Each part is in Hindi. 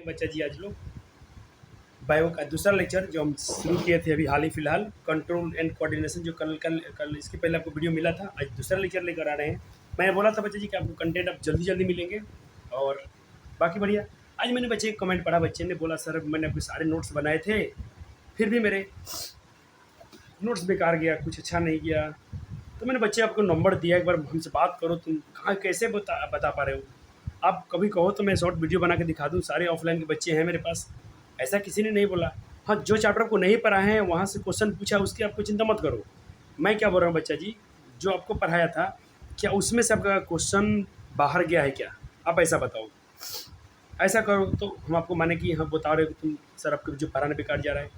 बच्चा जी आज लोग बायो का दूसरा लेक्चर जो हम शुरू किए थे अभी हाल ही फिलहाल, कंट्रोल एंड कोऑर्डिनेशन, जो कल कल कल इसके पहले आपको वीडियो मिला था, आज दूसरा लेक्चर लेकर आ रहे हैं। मैंने बोला था बच्चे जी कि आपको कंटेंट अब जल्दी जल्दी मिलेंगे और बाकी बढ़िया। आज मैंने बच्चे एक कमेंट पढ़ा, बच्चे ने बोला सर मैंने अपने सारे नोट्स बनाए थे फिर भी मेरे नोट्स बेकार गया, कुछ अच्छा नहीं गया। तो मैंने बच्चे आपको नंबर दिया, एक बार हमसे बात करो, तुम कहाँ कैसे बता पा रहे हो। आप कभी कहो तो मैं शॉर्ट वीडियो बना के दिखा दूँ, सारे ऑफलाइन के बच्चे हैं मेरे पास, ऐसा किसी ने नहीं बोला। हाँ, जो चैप्टर को नहीं पढ़ा है वहाँ से क्वेश्चन पूछा, उसकी आपको चिंता मत करो। मैं क्या बोल रहा हूँ बच्चा जी, जो आपको पढ़ाया था क्या उसमें से आपका क्वेश्चन बाहर गया है क्या, आप ऐसा बताओ। ऐसा करो तो हम आपको माने कि हाँ बता रहे हो कि तुम सर आपको जो पढ़ाने बेकार जा रहा है।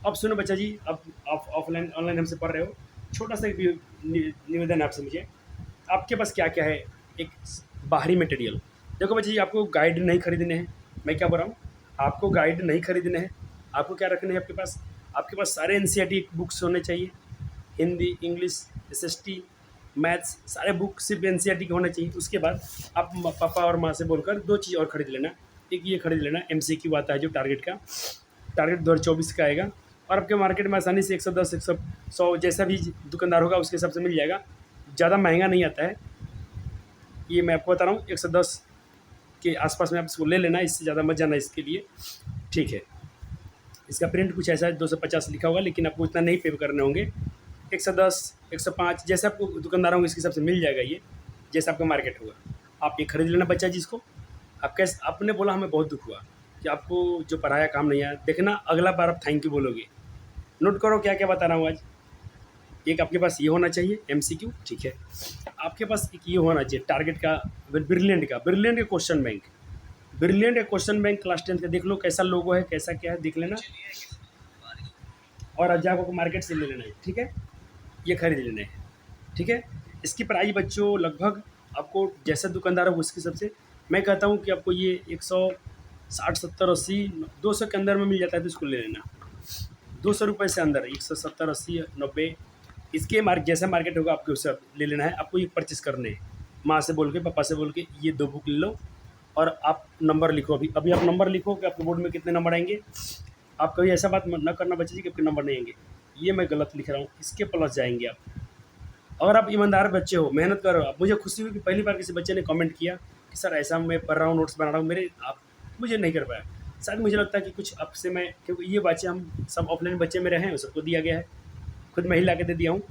अब सुनो बच्चा जी, अब आप ऑफलाइन ऑनलाइन हमसे पढ़ रहे हो, छोटा सा एक निवेदन है आपसे मुझे, आपके पास क्या क्या है। एक बाहरी मटेरियल देखो बच्चा जी, आपको गाइड नहीं खरीदने हैं। मैं क्या बोल रहा हूँ, आपको गाइड नहीं खरीदने हैं। आपको क्या रखने हैं आपके पास, आपके पास सारे एनसीईआरटी बुक्स होने चाहिए, हिंदी, इंग्लिश, एसएसटी, मैथ्स, सारे बुक सिर्फ एनसीईआरटी के होने चाहिए। उसके बाद आप पापा और माँ से बोलकर दो चीज़ और खरीद लेना। एक ये खरीद लेना, एमसीक्यू आता है जो टारगेट का, टारगेट 2024 का आएगा और आपके मार्केट में आसानी से 110 100 जैसा भी दुकानदार होगा उसके हिसाब से मिल जाएगा। ज़्यादा महंगा नहीं आता है, ये मैं आपको बता रहा हूँ। 110 के आसपास में आप इसको ले लेना, इससे ज़्यादा मत जाना इसके लिए, ठीक है। इसका प्रिंट कुछ ऐसा है, 250 लिखा होगा, लेकिन आपको इतना नहीं पे करने होंगे। 110 105 जैसे आपको दुकानदार होंगे इसके हिसाब से मिल जाएगा, ये जैसा आपका मार्केट होगा। आप ये खरीद लेना बच्चा जी इसको। आप कैसे, आपने बोला हमें बहुत दुख हुआ कि आपको जो पढ़ाया काम नहीं आया, देखना अगला बार आप थैंक यू बोलोगे। नोट करो क्या क्या बता रहा हूँ आज। एक आपके पास ये होना चाहिए एमसीक्यू, ठीक है। आपके पास एक ये होना चाहिए टारगेट का, ब्रिलियंट का क्वेश्चन बैंक, ब्रिलियंट का क्वेश्चन बैंक क्लास 10 का देख लो कैसा लोगो है, कैसा क्या है देख लेना, और आज आपको मार्केट से ले लेना है, ठीक है। ये खरीद लेना है, ठीक है। इसकी प्राइस बच्चों लगभग आपको जैसा दुकानदार हो उसके सबसे, मैं कहता हूँ कि आपको ये 160 70 80 200 के अंदर में मिल जाता है, तो इसको ले लेना। 200 रुपये से अंदर 170 80 90 इसके जैसा मार्केट होगा आपको उससे ले लेना है। आपको ये परचेस करने हैं, माँ से बोल के पापा से बोल के ये 2 बुक ले लो और आप नंबर लिखो। अभी अभी आप नंबर लिखो कि आपके बोर्ड में कितने नंबर आएंगे। आप कभी ऐसा बात न करना बच्चे जी कि आपके नंबर नहीं आएंगे, ये मैं गलत लिख रहा हूँ, इसके प्लस जाएंगे आप। अगर आप ईमानदार बच्चे हो, मेहनत करो। अब मुझे खुशी हुई कि पहली बार किसी बच्चे ने कमेंट किया कि सर ऐसा मैं पढ़ रहा हूँ, नोट्स बना रहा हूँ, मेरे आप मुझे नहीं कर पाया। शायद मुझे लगता है कि कुछ आपसे मैं, क्योंकि ये बच्चे हम सब ऑफलाइन बच्चे मेरे हैं, सबको दिया गया है, खुद मैं ही ला के दे दिया हूँ,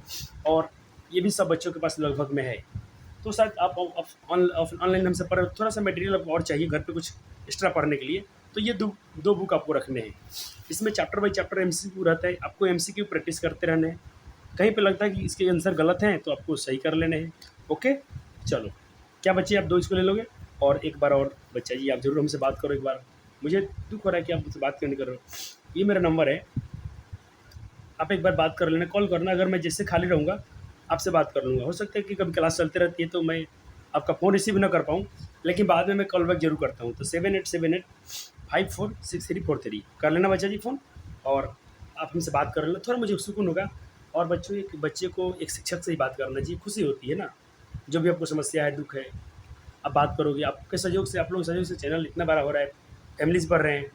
और ये भी सब बच्चों के पास लगभग में है। तो शायद आप ऑनलाइन हमसे पढ़, थोड़ा सा मटेरियल आपको और चाहिए घर पे कुछ एक्स्ट्रा पढ़ने के लिए, तो ये दो बुक आपको रखने हैं। इसमें चैप्टर बाई चैप्टर एमसीक्यू रहता है, आपको एमसीक्यू प्रैक्टिस करते रहना है। कहीं पे लगता है कि इसके आंसर गलत हैं तो आपको सही कर लेने हैं, ओके। चलो, क्या बच्चे आप 2 इसको ले लोगे। और एक बार और बच्चा जी आप ज़रूर हमसे बात करो एक बार, मुझे दुख हो रहा है कि आप मुझसे बात क्यों नहीं कर रहे हो। ये मेरा नंबर है, आप एक बार बात कर लेना, कॉल करना। अगर मैं जैसे खाली रहूँगा आपसे बात कर लूँगा। हो सकता है कि कभी क्लास चलती रहती है तो मैं आपका फ़ोन रिसीव ना कर पाऊँ, लेकिन बाद में मैं कॉल बैक जरूर करता हूँ। तो 7878546343 कर लेना बच्चा जी फ़ोन, और आप हमसे बात कर लेना, थोड़ा मुझे सुकून होगा। और बच्चों, एक बच्चे को एक शिक्षक से ही बात करना चाहिए, खुशी होती है ना। जो भी आपको समस्या है, दुख है, आप बात करोगे, आपके सहयोग से, आप लोगों के सहयोग से चैनल इतना बड़ा हो रहा है, फैमिलीज़ बढ़ रहे हैं।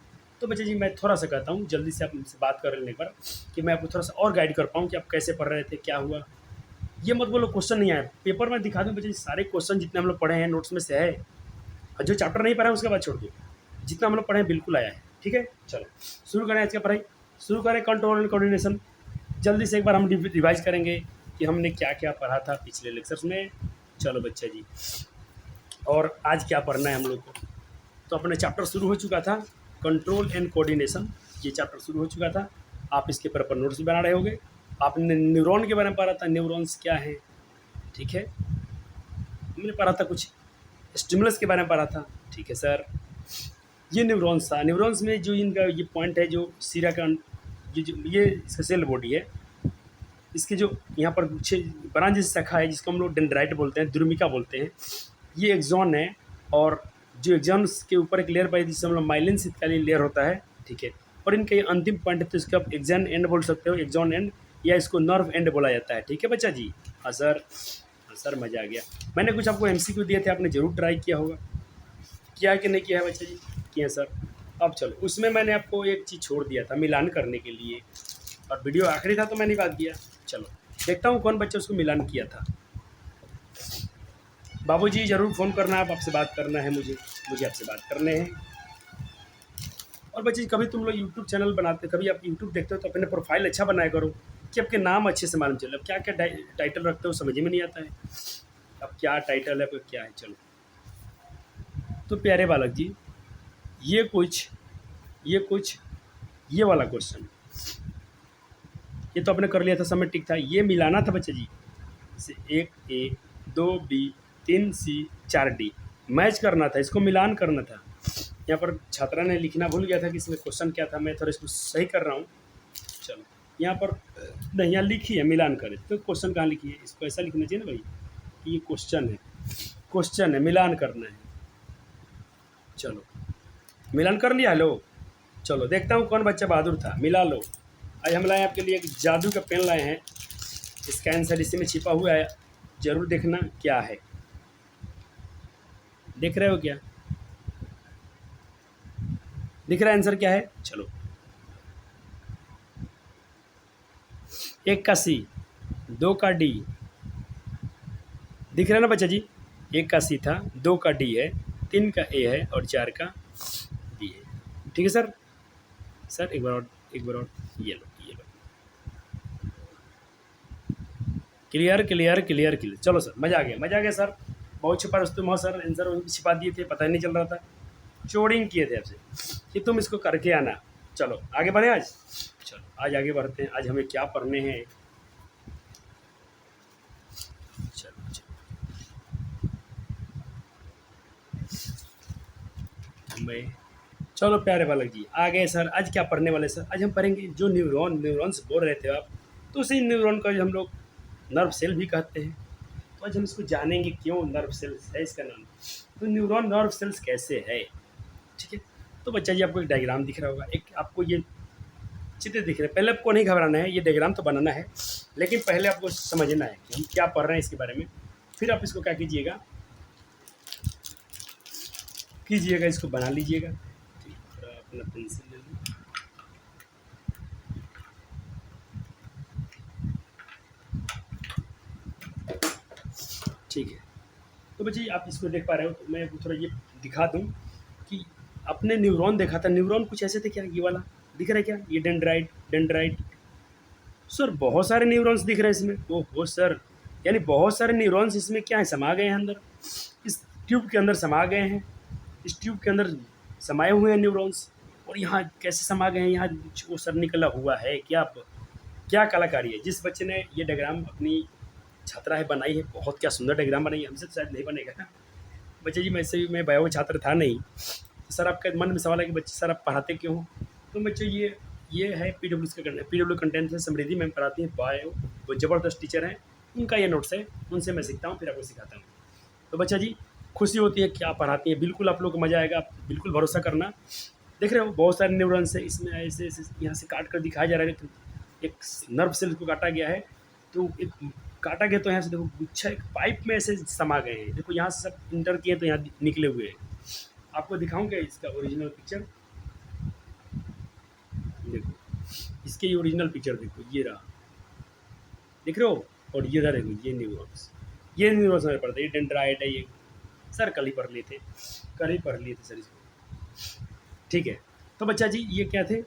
तो बच्चे जी मैं थोड़ा सा कहता हूँ जल्दी से आप मुझसे बात कर लेने पर, कि मैं आपको थोड़ा सा और गाइड कर पाऊँ कि आप कैसे पढ़ रहे थे, क्या हुआ। ये मत बोलो क्वेश्चन नहीं आया, पेपर में दिखा दूँ बच्चे जी सारे क्वेश्चन जितने हम लोग पढ़े हैं नोट्स में से है, और जो चैप्टर नहीं पढ़ा है उसके बाद छोड़ दो, जितना हम लोग पढ़े हैं बिल्कुल आया है, ठीक है। चलो शुरू करें आज का पढ़ाई, शुरू करें कंट्रोल एंड कोऑर्डिनेशन। जल्दी से एक बार हम रिवाइज करेंगे कि हमने क्या क्या पढ़ा था पिछले लेक्चर्स में। चलो बच्चा जी, और आज क्या पढ़ना है हम लोग को। तो अपने चैप्टर शुरू हो चुका था कंट्रोल एंड कोऑर्डिनेशन, ये चैप्टर शुरू हो चुका था। आप इसके पर नोट्स भी बना रहे होंगे। आपने न्यूरॉन के बारे में पढ़ा था, न्यूरॉन्स क्या है, ठीक है। हमने पढ़ा था कुछ स्टिमुलस के बारे में पढ़ा था, ठीक है सर। ये न्यूरॉन्स था, न्यूरॉन्स में जो इनका ये पॉइंट है, जो सीरा का ये इसका सेल बॉडी है, इसके जो यहाँ पर ब्रांच जैसी शाखा है जिसको हम लोग डेंड्राइट बोलते हैं, द्रुमिका बोलते हैं, ये एक्सॉन है। और जो एक्सॉन्स के ऊपर एक लेयर पाई जिससे हम लोग माइलिन शीतकालीन लेयर होता है, ठीक है। और इनका ये अंतिम पॉइंट है, तो इसका आप एक्सॉन एंड बोल सकते हो, एक्सॉन एंड, या इसको नर्व एंड बोला जाता है, ठीक है बच्चा जी। हाँ सर, हाँ सर, मज़ा आ गया। मैंने कुछ आपको एमसीक्यू दिए थे, आपने ज़रूर ट्राई किया होगा, किया है कि नहीं किया है बच्चा जी, किया है सर। अब चलो, उसमें मैंने आपको एक चीज़ छोड़ दिया था मिलान करने के लिए, और वीडियो आखिरी था तो मैंने बात किया। चलो देखता हूँ कौन बच्चा उसको मिलान किया था। बाबूजी ज़रूर फ़ोन करना, आप आपसे बात करना है, मुझे आपसे बात करने हैं। और बच्चे कभी तुम लोग यूट्यूब चैनल बनाते, कभी आप यूट्यूब देखते हो तो अपने प्रोफाइल अच्छा बनाया करो कि आपके नाम अच्छे से मालूम चले। अब क्या क्या टाइटल रखते हो समझ में नहीं आता है, अब क्या टाइटल है, अब क्या है। चलो तो प्यारे बालक जी, ये कुछ ये वाला क्वेश्चन, ये तो आपने कर लिया था, समय ठीक था। ये मिलाना था बच्चे जी, जैसे 1A 2B 3C 4D match करना था, इसको मिलान करना था। यहाँ पर छात्रा ने लिखना भूल गया था कि इसमें क्वेश्चन क्या था, मैं थोड़ा इसको सही कर रहा हूँ। चलो यहाँ पर नहीं, यहाँ लिखी है मिलान करें, तो क्वेश्चन कहाँ लिखी है, इसको ऐसा लिखना चाहिए ना भाई कि ये क्वेश्चन है मिलान करना है। चलो मिलान कर लिया। लो चलो देखता हूँ कौन बच्चा बहादुर था, मिला लो। आज हम लाए आपके लिए एक जादू का पेन लाए हैं, इसका आंसर इसी में छिपा हुआ है, जरूर देखना क्या है। देख रहे हो क्या, दिख रहा है आंसर क्या है। चलो 1 का C 2 का D, दिख रहा है ना बच्चा जी, 1 का C था, 2 का D है, 3 का A है और 4 का D है। ठीक है सर, एक बार और ये लो क्लियर क्लियर क्लियर क्लियर। चलो सर मज़ा आ गया सर, बहुत छुपा रुस्तुम हो सर, आंसर छिपा दिए थे, पता ही नहीं चल रहा था, चोरिंग किए थे आपसे कि तुम इसको करके आना। चलो आगे बढ़े आज, चलो आज आगे बढ़ते हैं, आज हमें क्या पढ़ने हैं। चलो प्यारे बालक जी आ गए सर, आज क्या पढ़ने वाले सर, आज हम पढ़ेंगे जो न्यूरॉन्स बोल रहे थे आप, तो उसी न्यूरॉन का जो हम लोग नर्व सेल भी कहते हैं। तो आज हम इसको जानेंगे क्यों नर्व सेल्स है इसका नाम, तो न्यूरॉन नर्व सेल्स कैसे है। ठीक है, तो बच्चा जी आपको एक डायग्राम दिख रहा होगा, एक आपको ये चित्र दिख रहा है, पहले आपको नहीं घबराना है, ये डायग्राम तो बनाना है, लेकिन पहले आपको समझना है कि हम क्या पढ़ रहे हैं इसके बारे में, फिर आप इसको क्या कीजिएगा, इसको बना लीजिएगा। अपना पेंसिल ले लो, ठीक है। तो बच्चे आप इसको देख पा रहे हो, तो मैं थोड़ा ये दिखा दूं कि अपने न्यूरॉन देखा था, न्यूरॉन कुछ ऐसे थे क्या, ये वाला दिख रहा है क्या, ये डेंड्राइट सर, बहुत सारे न्यूरॉन्स दिख रहे हैं इसमें। ओहो सर, यानी बहुत सारे न्यूरॉन्स इसमें क्या है, समा गए हैं अंदर, इस ट्यूब के अंदर समा गए हैं, इस ट्यूब के अंदर समाये हुए हैं न्यूरॉन्स। और यहाँ कैसे समा गए हैं, यहाँ वो सर निकला हुआ है, क्या कलाकारी है। जिस बच्चे ने ये डायग्राम अपनी छात्रा है बनाई है, बहुत क्या सुंदर डायग्राम बनाई है, हमसे तो शायद नहीं बनेगा बच्चे जी, मैं बायो छात्र था नहीं। तो सर आपके मन में सवाल है कि बच्चे सर आप पढ़ाते क्यों हो, तो बच्चे ये है PW कंटेंट से समृद्धि मैम पढ़ाती हैं बायो, वो ज़बरदस्त टीचर हैं, उनका ये नोट्स है, उनसे मैं सीखता हूँ फिर आपको सिखाता हूँ। तो बच्चा जी खुशी होती है कि आप पढ़ाती हैं, बिल्कुल आप लोग को मज़ा आएगा, आप बिल्कुल भरोसा करना। देख रहे हो बहुत सारे न्यूरॉन्स है इसमें, ऐसे यहाँ से काट कर दिखाया जा रहा है, एक नर्व सेल को काटा गया है, तो एक काटा गया तो यहाँ से देखो गुच्छा एक पाइप में ऐसे समा गए हैं, देखो यहाँ से सब इंटर किए तो यहाँ निकले हुए हैं। आपको दिखाऊं क्या इसका ओरिजिनल पिक्चर, देखो इसके ये ओरिजिनल पिक्चर देखो, ये रहा, देख रहे हो, और ये देखो ये न्यूरॉन्स हमें पढ़ते हैं, ये डेंड्राइट है, ये सर कल ही पढ़ लिए थे सर इसको। ठीक है, तो बच्चा जी ये क्या थे,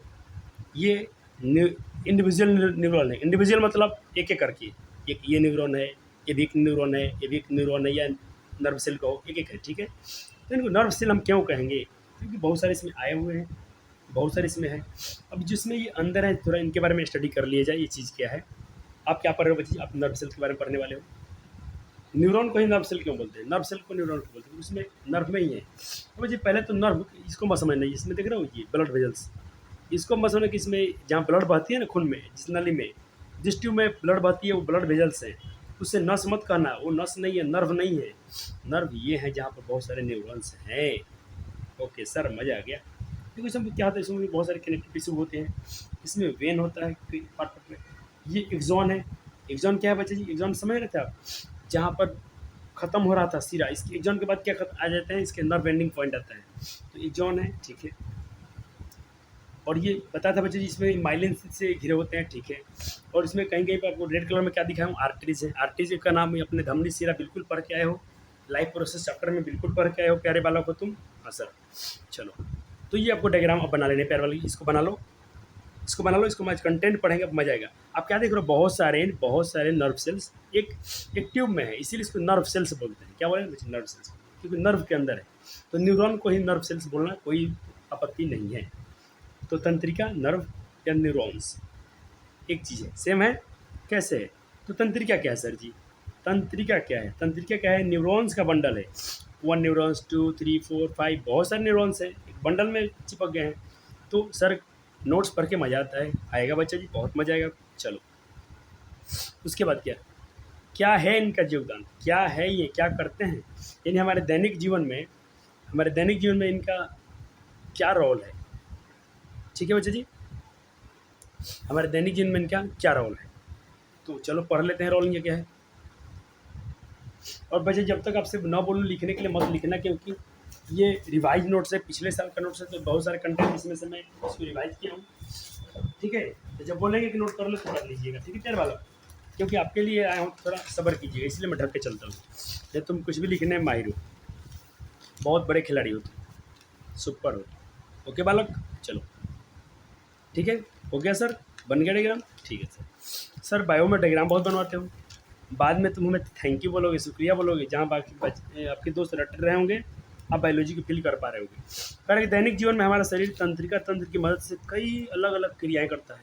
ये इंडिविजुअल न्यूरॉन है, इंडिविजुअल मतलब एक एक करके, एक ये न्यूरॉन है, ये भी एक न्यूरॉन है, ये भी एक न्यूरॉन है, या नर्व सेल कहो, एक एक है। ठीक है, तो इनको नर्व सेल हम क्यों कहेंगे, क्योंकि बहुत सारे इसमें आए हुए हैं, बहुत सारे इसमें है। अब जिसमें ये अंदर है, थोड़ा इनके बारे में स्टडी कर लिया जाए, ये चीज़ क्या है। आप क्या पढ़ रहे हो बच्चे, आप नर्व सेल के बारे में पढ़ने वाले हो। न्यूरॉन को ही नर्व सेल क्यों बोलते हैं, नर्व सेल को न्यूरॉन क्यों बोलते हैं, उसमें नर्व में ही है। तो बच्चे पहले तो नर्व इसको मत समझना, इसमें देख रहे हो ये ब्लड वेजल्स, इसको मत समझना कि इसमें जहाँ ब्लड बहती है ना खून में, जिस नली में, जिस ट्यूब में ब्लड बहती है वो ब्लड वेजल्स हैं, उससे नस मत कहना, वो नस नहीं है, नर्व नहीं है, नर्व ये है जहाँ पर बहुत सारे न्यूरॉन्स हैं। ओके सर मज़ा आ गया। देखो इसमें क्या होता है, इसमें भी बहुत सारे कनेक्टिव टिश्यू होते हैं, इसमें वेन होता है पार्ट में, ये एक्सॉन है। एक्सॉन क्या है बच्चे जी, एक्सॉन समझ रहे थे आप, जहाँ पर ख़त्म हो रहा था सिरा, इसके एक्सॉन के बाद क्या आ जाता है, इसके नर्व एंडिंग पॉइंट आता है, तो एक्सॉन है। ठीक है, और ये बताया था बच्चे जी इसमें माइलिन से घिरे होते हैं, ठीक है। और इसमें कहीं कहीं पर आपको रेड कलर में क्या दिखाया हूँ, आर्टरीज है। आर्टरीज का नाम अपने धमनी सिरा बिल्कुल पढ़ के आए हो, लाइफ प्रोसेस चैप्टर में बिल्कुल पढ़ के आए हो प्यारे बालक हो तुम। हाँ सर, चलो तो ये आपको डायग्राम अब बना लेने प्यारे वाले, इसको बना लो, इसको बना लो, इसको मैं कंटेंट पढ़ेंगे अब मजा आएगा। आप क्या देख रहे हो, बहुत सारे नर्व सेल्स एक एक ट्यूब में है, इसीलिए इसको नर्व सेल्स बोलते हैं। क्या बोले बच्चे, नर्व सेल्स, क्योंकि नर्व के अंदर है। तो न्यूरॉन को ही नर्व सेल्स बोलना कोई आपत्ति नहीं है। तो तंत्रिका, नर्व या न्यूरॉन्स एक चीज़ है, सेम है। कैसे है, तो तंत्रिका क्या है सर जी, तंत्रिका क्या है, तंत्रिका क्या है, न्यूरॉन्स का बंडल है। 1 न्यूरॉन्स, 2, 3, 4, 5, बहुत सारे न्यूरॉन्स हैं, एक बंडल में चिपक गए हैं। तो सर नोट्स पढ़ के मज़ा आता है, आएगा बच्चा जी, बहुत मज़ा आएगा। चलो उसके बाद क्या क्या है इनका योगदान, क्या है ये, क्या करते हैं, यानी हमारे दैनिक जीवन में, हमारे दैनिक जीवन में इनका क्या रोल है। ठीक है बच्चा जी, हमारे दैनिक जीवन में इनका क्या रोल है, तो चलो पढ़ लेते हैं रोल ये क्या है। और बच्चे जब तक आपसे ना बोलूँ लिखने के लिए मत लिखना, क्योंकि ये रिवाइज नोट्स है, पिछले साल का नोट्स है, तो बहुत सारे कंटेंट इसमें से मैं इसको रिवाइज किया हूँ, ठीक है। तो जब बोलेंगे कि नोट कर लो तो कर लीजिएगा, ठीक है प्यारे वाला, क्योंकि आपके लिए आया हूँ, थोड़ा सब्र कीजिएगा, इसलिए मैं ढक के चलता हूँ। जब तुम कुछ भी लिखने में माहिर हो, बहुत बड़े खिलाड़ी हो तुम, सुपर हो। ओके बालक, चलो ठीक है, हो गया सर, बन गया डायग्राम, ठीक है सर। सर बायो में डायग्राम बहुत बनवाते हो, बाद में तुम हमें थैंक यू बोलोगे, शुक्रिया बोलोगे, जहाँ बाकी आपके दोस्त रट रहे होंगे, आप बायोलॉजी को फील कर पा रहे होंगे। कारण दैनिक जीवन में हमारा शरीर तंत्रिका तंत्र की मदद से कई अलग अलग क्रियाएं करता है।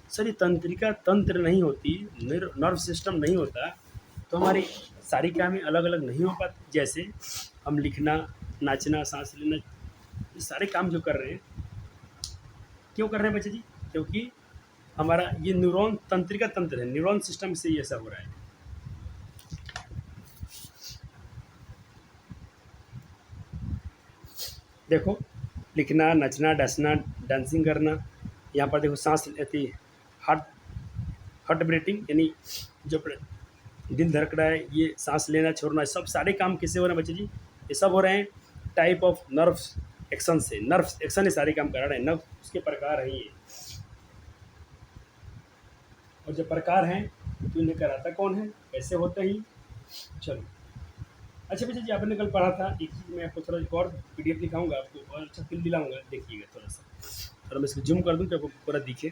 सर ये तंत्रिका तंत्र नहीं होती, नर्व सिस्टम नहीं होता, तो हमारी सारी कामें अलग अलग नहीं हो पाती। जैसे हम लिखना, नाचना, सांस लेना, ये सारे काम जो कर रहे हैं, क्यों कर रहे हैं बच्चे जी, क्योंकि हमारा ये न्यूरॉन तंत्रिका तंत्र है, न्यूरॉन सिस्टम से ये सब हो रहा है। देखो लिखना, नचना, डसना, डांसिंग करना, यहाँ पर देखो सांस लेती, हार्ट हार्ट ब्रीथिंग, यानी जो दिल धड़क रहा है, ये सांस लेना छोड़ना, सब सारे काम किससे हो रहे हैं बच्चे जी, ये सब हो रहे हैं टाइप ऑफ नर्व एक्शन से। नर्व एक्शन ये सारे काम करा रहे हैं, नर्व उसके प्रकार हैं ये, और जब प्रकार हैं तो इन्हें कराता कौन है, कैसे होते हैं। चलो अच्छा बच्चा जी, आपने कल पढ़ा था एक चीज़, मैं आपको थोड़ा एक और PDF दिखाऊंगा आपको, और अच्छा फील दिलाऊंगा, देखिएगा थोड़ा सा, थोड़ा मैं इसको जूम कर दूँ कि आपको पूरा दिखे।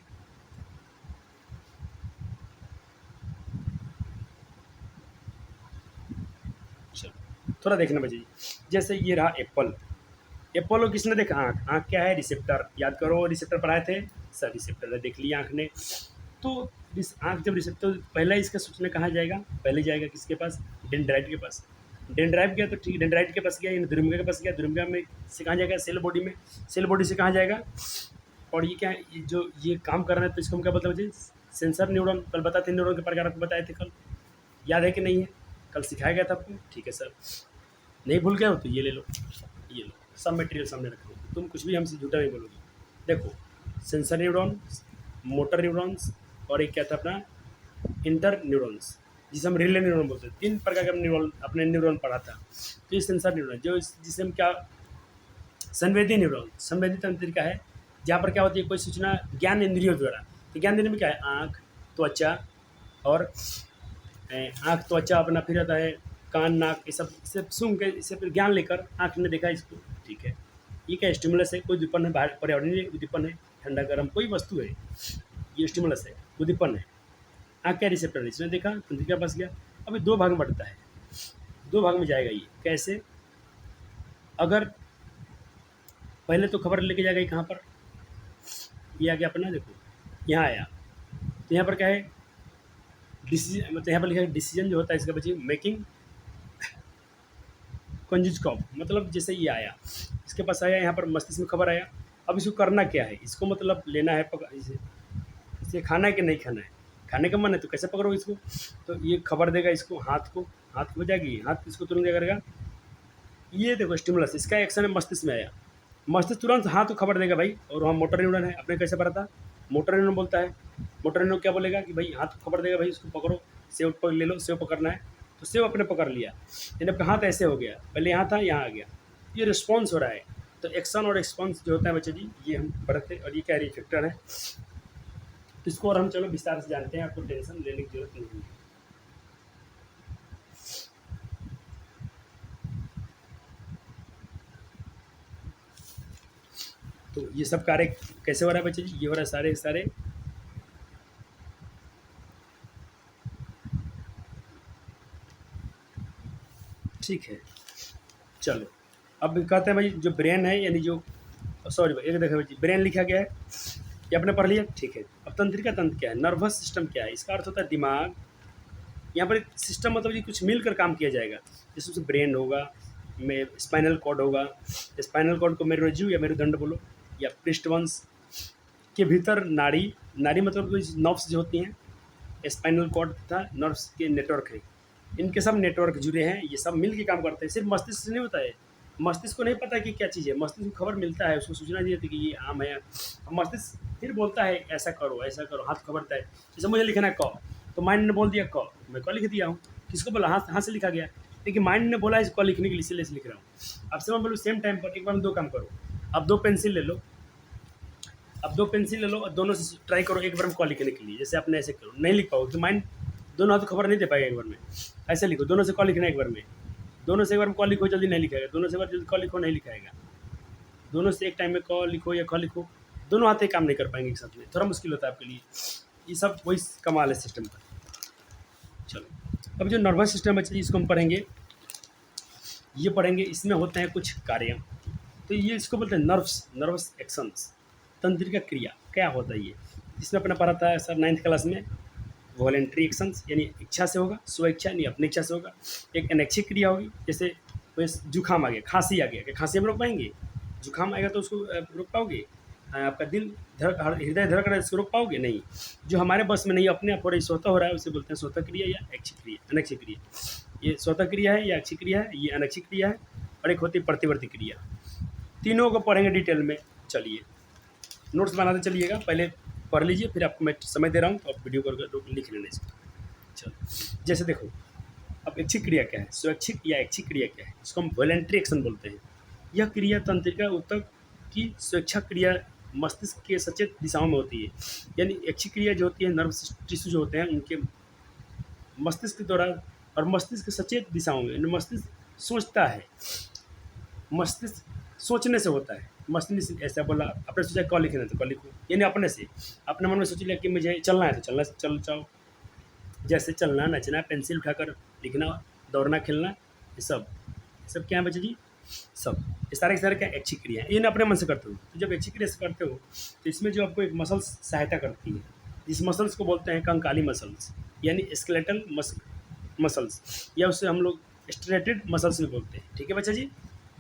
चलो थोड़ा देखना बच्चा जी, जैसे ये रहा एप्पल, एप्पल को किसने देखा, आँख, आँख क्या है, रिसेप्टर, याद करो रिसेप्टर पढ़ाए थे सर, रिसेप्टर देख लिया आँख ने। तो आँख जब रिसेप्टर, पहला इसका सूचना कहाँ जाएगा, पहले जाएगा किसके पास, डेंड्राइट के पास। डेंड्राइट गया तो ठीक, डेंड्राइट के पास गया, यानी ध्रुमिका के पास गया, ध्रुमिका में से कहाँ जाएगा, सेल बॉडी में, सेल बॉडी से कहाँ जाएगा। और ये क्या है, ये जो ये काम कर रहे हैं, तो इसको हम क्या बोलते हैं, सेंसर न्यूरॉन, कल बताते न्यूरॉन के प्रकार आपको बताए थे कल, याद है कि नहीं है, कल सिखाया गया था आपको, ठीक है सर। नहीं भूल गए हो तो ये ले लो, ये लो, सब मटेरियल सामने रखा हूँ, तुम कुछ भी हमसे झूठा नहीं बोलोगे। देखो सेंसर न्यूरॉन्स, मोटर न्यूरॉन्स, और एक क्या था अपना इंटर न्यूरॉन्स, जिसे हम रिले न्यूरॉन बोलते हैं। 3 प्रकार का न्यूरॉन, अपने न्यूरॉन पढ़ा था। तो ये सेंसर न्यूरॉन जो जिसे हम क्या, संवेदी न्यूरॉन, संवेदी तंत्रिका है, जहाँ पर क्या होती है, कोई सूचना ज्ञान इंद्रियों द्वारा, तो ज्ञान देने में क्या है, आँख, त्वचा, और आँख, त्वचा अपना, फिर आता है कान, नाक, ये सब से सूंघ के, इससे फिर ज्ञान लेकर आँख ने देखा इसको, ठीक है। ये क्या स्टिमुलस है, कोई उद्दीपन है, बाहर पर्यावरणीय उद्दीपन है, ठंडा गर्म कोई वस्तु है, ये स्टिमुलस है, उद्दीपन है। आँख क्या रिसेप्टर है, इसने देखा, तंत्रिका पास गया। अभी 2 भाग में बढ़ता है, 2 भाग में जाएगा ये, कैसे, अगर पहले तो खबर लेके जाएगा ये कहाँ पर, ये आ गया अपना, देखो यहाँ आया, तो यहाँ पर क्या है, डिसीजन, मतलब यहाँ पर लिखा है डिसीजन जो होता है इसका बच्चे, मेकिंग कंजुस्कॉप, मतलब जैसे ये आया, इसके पास आया, यहाँ पर मस्तिष्क में खबर आया, अब इसको करना क्या है, इसको मतलब लेना है, इसे खाना है कि नहीं खाना है, खाने का मन है तो कैसे पकड़ो इसको, तो ये खबर देगा इसको, हाथ को, हाथ हो जाएगी, हाथ इसको तुरंत क्या करेगा, ये देखो स्टिमुलस, इसका एक्शन है, मस्तिष्क में आया, मस्तिष्क तुरंत हाथ को खबर देगा भाई, और वहाँ मोटर न्यूरॉन है, अपने कैसे पढ़ा था, मोटर न्यूरॉन बोलता है, मोटर न्यूरॉन क्या बोलेगा कि भाई हाथ को खबर देगा, भाई इसको पकड़ो, सेव पर ले लो, सेव पकड़ना है, तो सेव अपने पकड़ लिया, यानी आपका हाथ ऐसे हो गया, पहले यहाँ था यहाँ आ गया, ये रिस्पॉन्स हो रहा है, तो एक्शन और रिस्पॉन्स जो होता है बच्चे जी, ये हम पढ़ते और ये कैरी फैक्टर है। तो इसको और हम चलो विस्तार से जानते हैं, आपको टेंशन लेने की जरूरत नहीं है। तो ये सब कार्य कैसे हो रहा है बच्चे जी, ये हो रहा है सारे सारे ठीक है। चलो अब कहते हैं भाई जो ब्रेन है, यानी जो सॉरी भाई एक देखो भाई ब्रेन लिखा गया है, ये आपने पढ़ लिया, ठीक है। अब तंत्रिका तंत्र क्या है, नर्वस सिस्टम क्या है, इसका अर्थ होता है दिमाग। यहाँ पर सिस्टम मतलब ये कुछ मिलकर काम किया जाएगा, जिसमें ब्रेन होगा, में स्पाइनल कॉर्ड होगा, स्पाइनल कॉर्ड को मेरुरज्जु या मेरुदंड बोलो, या पृष्ठवंश के भीतर नाड़ी, नाड़ी मतलब कुछ नर्व्स जो होती हैं, स्पाइनल कॉर्ड तथा नर्व्स के नेटवर्क है, इनके सब नेटवर्क जुड़े हैं, ये सब मिल के काम करते हैं। सिर्फ मस्तिष्क से नहीं होता है, मस्तिष्क को नहीं पता कि क्या चीज़ है, मस्तिष्क को खबर मिलता है, उसको सूचना दी जाती है कि ये आम है। मस्तिष्क फिर बोलता है ऐसा करो ऐसा करो, हाथ खबरता है। जैसे मुझे लिखना है क, तो माइंड ने बोल दिया क, मैं क लिख दिया हूँ। किसको बोला, हाथ हाथ से लिखा गया, लेकिन माइंड ने बोला इस क लिखने के लिए, इसलिए लिख रहा हूँ। अब से मैं बोलूँ सेम टाइम पर एक बार में दो काम करो, अब दो पेंसिल ले लो, अब दो पेंसिल ले लो और दोनों से ट्राई करो एक बार में कॉल लिखने के लिए। जैसे आपने ऐसे करो, नहीं लिख पाओ तो माइंड दोनों हाथ खबर नहीं दे पाएगा एक बार में। ऐसे लिखो, दोनों से कॉल लिखना एक बार में, दोनों से एक बार में कॉल लिखो, जल्दी नहीं लिखाएगा, दोनों से एक बार जल्दी कॉल लिखो, नहीं लिखाएगा। दोनों से एक टाइम में कॉल लिखो या कॉल लिखो, दोनों हाथ एक काम नहीं कर पाएंगे एक साथ में, थोड़ा मुश्किल होता है आपके लिए। ये सब वही कमाल है सिस्टम का। चलो अब जो नर्वस सिस्टम है इसको हम पढ़ेंगे, ये पढ़ेंगे, इसमें होते हैं कुछ कार्य। तो ये इसको बोलते हैं नर्वस एक्शंस, तंत्रिका क्रिया क्या होता है ये, इसमें अपना पढ़ा था सर 9th क्लास में। वॉलेंट्री एक्शंस यानी इच्छा से होगा, स्वेच्छा यानी अपनी इच्छा से होगा। एक अनैच्छिक क्रिया होगी, जैसे कोई जुकाम आ गया, खांसी आ गया, क्या खांसी हम रोक पाएंगे? जुकाम आएगा तो उसको रोक पाओगे? आपका दिल हृदय धड़क रहा है, इसको रोक पाओगे? नहीं। जो हमारे बस में नहीं, अपने आप हो रही, स्वतः हो रहा है, उसे बोलते हैं स्वतः क्रिया या ऐच्छिक क्रिया, अनैच्छिक क्रिया। ये स्वतः क्रिया है या ऐच्छिक क्रिया है, ये अनैच्छिक क्रिया है, और एक होती है प्रतिवर्ती क्रिया। तीनों को पढ़ेंगे डिटेल में। चलिए नोट्स बनाते चलिएगा, पहले पढ़ लीजिए, फिर आपको मैं समय दे रहा हूँ तो आप वीडियो कर लिख लेना इसको। चलो जैसे देखो, अब ऐच्छिक क्रिया क्या है, स्वैच्छिक या ऐच्छिक क्रिया क्या है, इसको हम वॉलेंट्री एक्शन बोलते हैं। यह क्रिया तंत्रिका ऊतक की स्वेच्छा क्रिया मस्तिष्क के सचेत दिशाओं में होती है। यानी ऐच्छिक क्रिया जो होती है, नर्व टिश्यू जो होते हैं उनके मस्तिष्क के दौरान, और मस्तिष्क के सचेत दिशाओं में, मस्तिष्क सोचता है, मस्तिष्क सोचने से होता है। मस्तिष्क ऐसा बोला, आपने सोचा कॉल लिखना है तो कॉल लिखो, यानी अपने से, अपने मन में सोच लिया कि मुझे चलना है तो चलना, चल जाओ। जैसे चलना, नचना, पेंसिल उठाकर लिखना, दौड़ना, खेलना, ये सब क्या है बच्चे जी, सब ये सारे के सारे क्या ऐच्छिक क्रिया है, ये ना अपने मन से करते हो। तो जब ऐच्छिक क्रिया से करते हो तो इसमें जो आपको एक मसल्स सहायता करती है, जिस मसल्स को बोलते हैं कंकाली मसल्स, यानी स्केलेटल मसल्स, या उससे हम लोग स्ट्रेटेड मसल्स भी बोलते हैं। ठीक है बच्चा जी,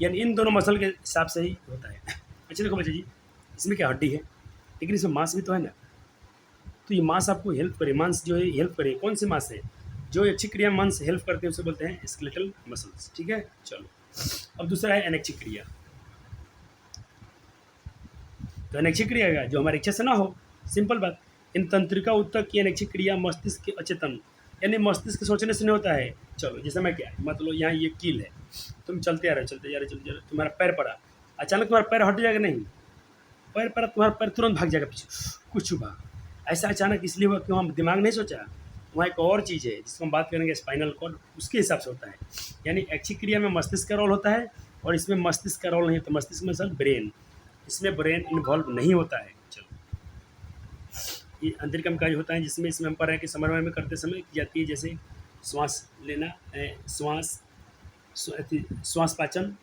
यानी इन दोनों मसल के हिसाब से ही होता है। अच्छा देखो बच्चा जी, इसमें क्या हड्डी है, लेकिन इसमें मांस भी तो है ना, तो ये मांस आपको हेल्प करे, मांस जो है हेल्प करे, कौन से मांस है जो अच्छी क्रिया मांस हेल्प करते हैं, उसे बोलते हैं स्केलेटल मसल्स। ठीक है, चलो अब दूसरा है अनैच्छिक क्रिया। तो अनैच्छिक क्रिया का जो हमारी इच्छा से ना हो, सिंपल बात, इन तंत्रिका ऊतक की अनैच्छिक क्रिया मस्तिष्क के अचेतन, यानी मस्तिष्क के सोचने से नहीं होता है। चलो जैसे मैं क्या, मतलब यहाँ ये कील है, तुम चलते आ रहे, चलते जा रहे, तुम्हारा पैर पड़ा, अचानक तुम्हारा पैर हट जाएगा? नहीं, पैर पड़ा, तुम्हारा पैर तुरंत भाग जाएगा पीछे, कुछ हुआ ऐसा अचानक, इसलिए हुआ क्यों, हम दिमाग नहीं सोचा। वहाँ एक और चीज़ है जिसको हम बात करेंगे, स्पाइनल कॉर्ड, उसके हिसाब से होता है। यानी ऐच्छिक क्रिया में मस्तिष्क का रोल होता है, और इसमें मस्तिष्क का रोल नहीं होता। मस्तिष्क में सर ब्रेन, इसमें ब्रेन इन्वॉल्व नहीं होता है। चलो ये अंतरिकम कार्य होता है, जिसमें इसमें हम पढ़ रहे हैं कि समन्वय में करते समय की जाती है, जैसे श्वास लेना, श्वास पाचन,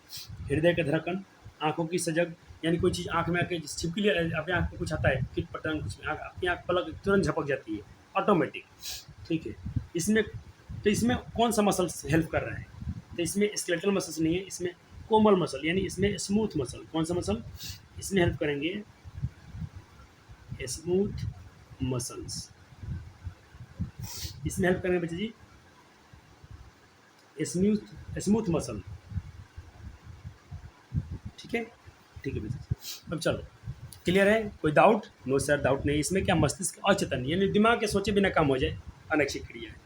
हृदय का धड़कन, आँखों की सजग, यानी कोई चीज़ आँख में आके छिपकी लिए, अपने आँख में कुछ आता है, किट पटन कुछ में, अपनी आँख पलक तुरंत झपक जाती है, ऑटोमेटिक। ठीक है, इसमें तो इसमें कौन सा मसल हेल्प कर रहा है, तो इसमें स्केलेटल मसल्स नहीं है, इसमें कोमल मसल, यानी इसमें स्मूथ मसल, कौन सा मसल इसमें हेल्प करेंगे, स्मूथ मसल्स इसमें हेल्प करेंगे बच्चे जी, स्मूथ मसल। ठीक है, ठीक है बच्चे, अब चलो क्लियर है, कोई डाउट? नो सर डाउट नहीं। इसमें क्या मस्तिष्क अचेतन, यानी दिमाग के सोचे बिना काम हो जाए, अनैच्छिक क्रिया है।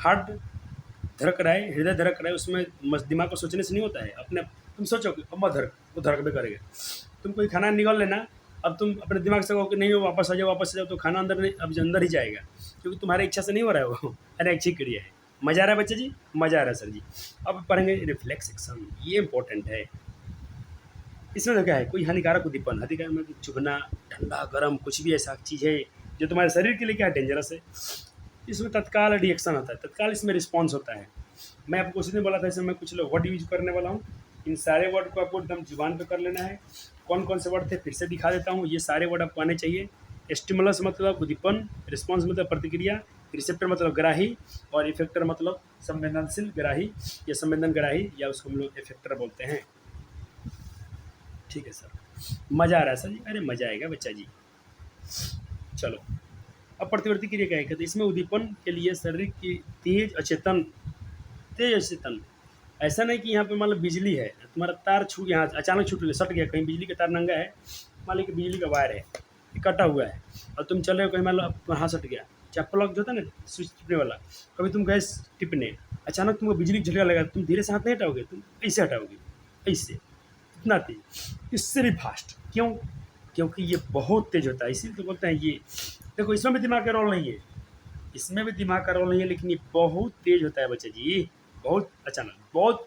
हार्ट धड़क रहा है, हृदय धड़क रहा है, उसमें दिमाग को सोचने से नहीं होता है, अपने तुम सोचो कि अम्मा धड़क, वो धड़कबे करेगा। तुम कोई खाना निगल लेना, अब तुम अपने दिमाग से कहो कि नहीं वो वापस आ जाओ, तो खाना अंदर नहीं, अब अंदर ही जाएगा, क्योंकि तुम्हारी इच्छा से नहीं हो रहा है वो। अनैच्छिक क्रिया है। मज़ा आ रहा है बच्चे जी? मज़ा आ रहा है सर जी। अब पढ़ेंगे रिफ्लेक्स एक्शन, ये इंपॉर्टेंट है। इसमें तो क्या है, कोई हानिकारक उद्दीपन, हानिकारक में चुभना, ठंडा गर्म कुछ भी ऐसा चीज़ है जो तुम्हारे शरीर के लिए क्या डेंजरस है, इसमें तत्काल रिएक्शन होता है, तत्काल इसमें रिस्पॉन्स होता है। मैं आपको उसी ने बोला था, इसमें मैं कुछ वर्ड यूज करने वाला हूँ। इन सारे वर्ड को आपको एकदम जुबान पे कर लेना है। कौन कौन से वर्ड थे फिर से दिखा देता हूँ, ये सारे वर्ड आपको आने चाहिए। स्टिमुलस मतलब उद्दीपन, रिस्पॉन्स मतलब प्रतिक्रिया, रिसेप्टर मतलब ग्राही, और इफेक्टर मतलब संवेदनशील ग्राही या संवेदन ग्राही, या उसको हम लोग इफेक्टर बोलते हैं। ठीक है सर, मज़ा आ रहा है सर जी? अरे मज़ा आएगा बच्चा जी। चलो, अब प्रतिवर्ती क्रिया क्या है, कहते हैं इसमें उद्दीपन के लिए शरीर की तेज अचेतन, ऐसा नहीं कि यहाँ पे मान लो बिजली है, तुम्हारा तार छू यहाँ अचानक छूट गया, सट गया, कहीं बिजली का तार नंगा है, मान लो कि बिजली का वायर है, ये कटा हुआ है, और तुम चल रहे हो कहीं, मान लो अब हाथ सट गया, चाहे प्लग जो होता है ना स्विच टिपने वाला, कभी तुम गैस टिपने, अचानक तुमको बिजली का झटका लगा, तुम धीरे से हाथ नहीं हटाओगे, तुम ऐसे हटाओगे, ऐसे, इतना तेज, इससे भी फास्ट। क्यों? क्योंकि ये बहुत तेज होता है, इसीलिए तो बोलते हैं ये। देखो इसमें भी दिमाग का रोल नहीं है, इसमें भी दिमाग का रोल नहीं है, लेकिन ये बहुत तेज होता है बच्चे जी, बहुत अचानक, बहुत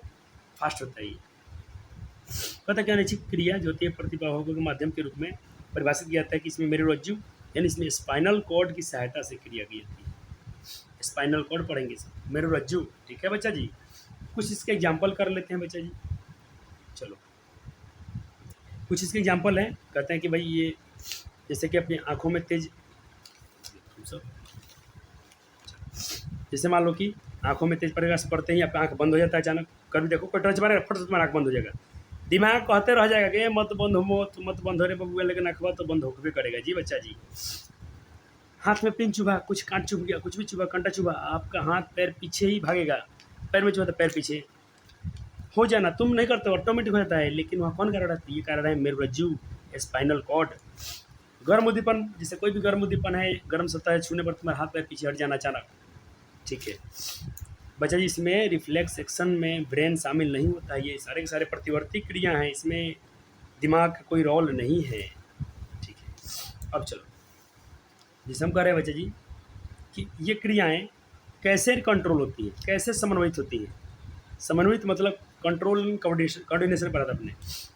फास्ट होता है ये। पता क्या, अनैच्छिक क्रिया जो होती है प्रतिभावों के माध्यम के रूप में परिभाषित किया जाता है कि इसमें मेरुरज्जु यानी इसमें स्पाइनल कॉर्ड की सहायता से क्रिया की जाती है। स्पाइनल कॉर्ड पढ़ेंगे सर, मेरुरज्जु, ठीक है बच्चा जी। कुछ इसके एग्जाम्पल कर लेते हैं बच्चा जी। चलो, कुछ इसके एग्जाम्पल हैं, कहते हैं कि भाई ये जैसे कि अपनी आँखों में तेज, जैसे मान लो कि आँखों में तेज प्रकाश पड़ते ही आपका आँख बंद हो जाता है अचानक, कभी देखो कोई टच मारेगा फट से तुम्हारा आँख बंद हो जाएगा, दिमाग कहते रह जाएगा कि मत बंद हो, मत बंद हो रे बबुआ, लेकिन आँखवा तो बंद होकर करेगा जी बच्चा जी। हाथ में पिन चुभा, कुछ कांट चुभ गया, कुछ भी चुभा, कांटा चुभा, आपका हाथ पैर पीछे ही भागेगा, पैर में चुभा तो पैर पीछे हो जाना, तुम नहीं करते, ऑटोमेटिक हो जाता है, लेकिन वहाँ कौन कर रहा है, ये कर रहा है मेरुरज्जु, स्पाइनल कॉर्ड। गर्म उद्दीपन, जैसे कोई भी गर्म उद्दीपन है, गर्म सतह है, छूने पर तुम्हारा हाथ पैर पीछे हट जाना अचानक, ठीक है बच्चा जी। इसमें रिफ्लेक्स एक्शन में ब्रेन शामिल नहीं होता है, ये सारे के सारे प्रतिवर्ती क्रिया हैं, इसमें दिमाग का कोई रोल नहीं है, ठीक है। अब चलो, जिसे हम कह रहे हैं बच्चा जी कि ये क्रियाएं कैसे कंट्रोल होती हैं, कैसे समन्वित होती हैं। समन्वित मतलब कंट्रोल कोऑर्डिनेशन पढ़ा था आपने,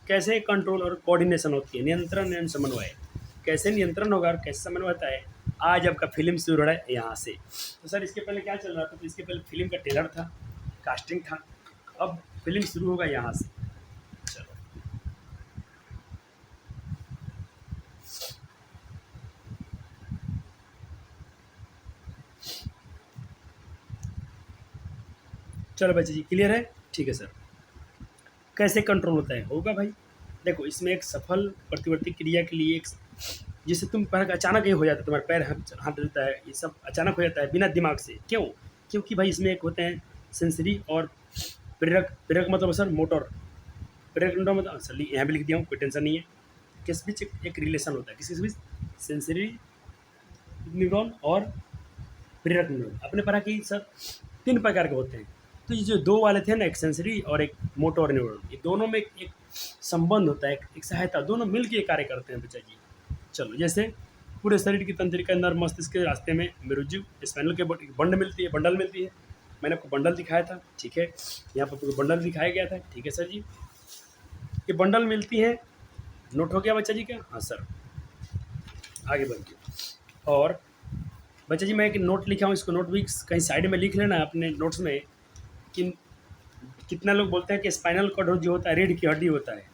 कैसे कंट्रोल और कोऑर्डिनेशन होती है, नियंत्रण एवं समन्वय, कैसे नियंत्रण होगा और कैसे समन्वय होता है। आज आपका फिल्म शुरू हो रहा है यहाँ से। तो सर इसके पहले क्या चल रहा था, तो इसके पहले फिल्म का ट्रेलर था, कास्टिंग था, अब फिल्म शुरू होगा यहाँ से। चलो, चलो बच्चे जी, क्लियर है? ठीक है सर, कैसे कंट्रोल होता है, होगा भाई। देखो इसमें एक सफल प्रतिवर्ती क्रिया के लिए एक, जिससे तुम पैर अचानक ये हो जाता है, तुम्हारा पैर हाथ देता है, ये सब अचानक हो जाता है बिना दिमाग से। क्यों? क्योंकि भाई इसमें एक होते हैं सेंसरी और प्रेरक, प्रेरक मतलब सर मोटर, प्रेरक मतलब सर यहाँ भी लिख दिया हूँ, कोई टेंशन नहीं है। किस बीच एक रिलेशन होता है, किस बीच, सेंसरी न्यूरॉन और प्रेरक न्यूरॉन। अपने पढ़ा कि सर 3 प्रकार के होते हैं, तो ये जो 2 वाले थे ना, एक सेंसरी और एक मोटर न्यूरॉन, ये दोनों में एक संबंध होता है, एक सहायता, दोनों मिलकर कार्य करते हैं बच्चा जी। चलो, जैसे पूरे शरीर की तंत्रिका अंदर मस्तिष्क के रास्ते में मेरुज्जु स्पाइनल के बंडल मिलती है, मैंने आपको बंडल दिखाया था, ठीक है, यहाँ पर आपको बंडल दिखाया गया था, ठीक है सर जी। ये बंडल मिलती है, नोट हो गया बच्चा जी क्या? हाँ सर, आगे बढ़िए। और बच्चा जी मैं एक नोट लिखा हूँ, इसको नोट भी कहीं साइड में लिख लेना अपने नोट्स में कि कितना लोग बोलते हैं कि स्पाइनल कॉर्ड जो होता है रीढ़ की हड्डी होता है,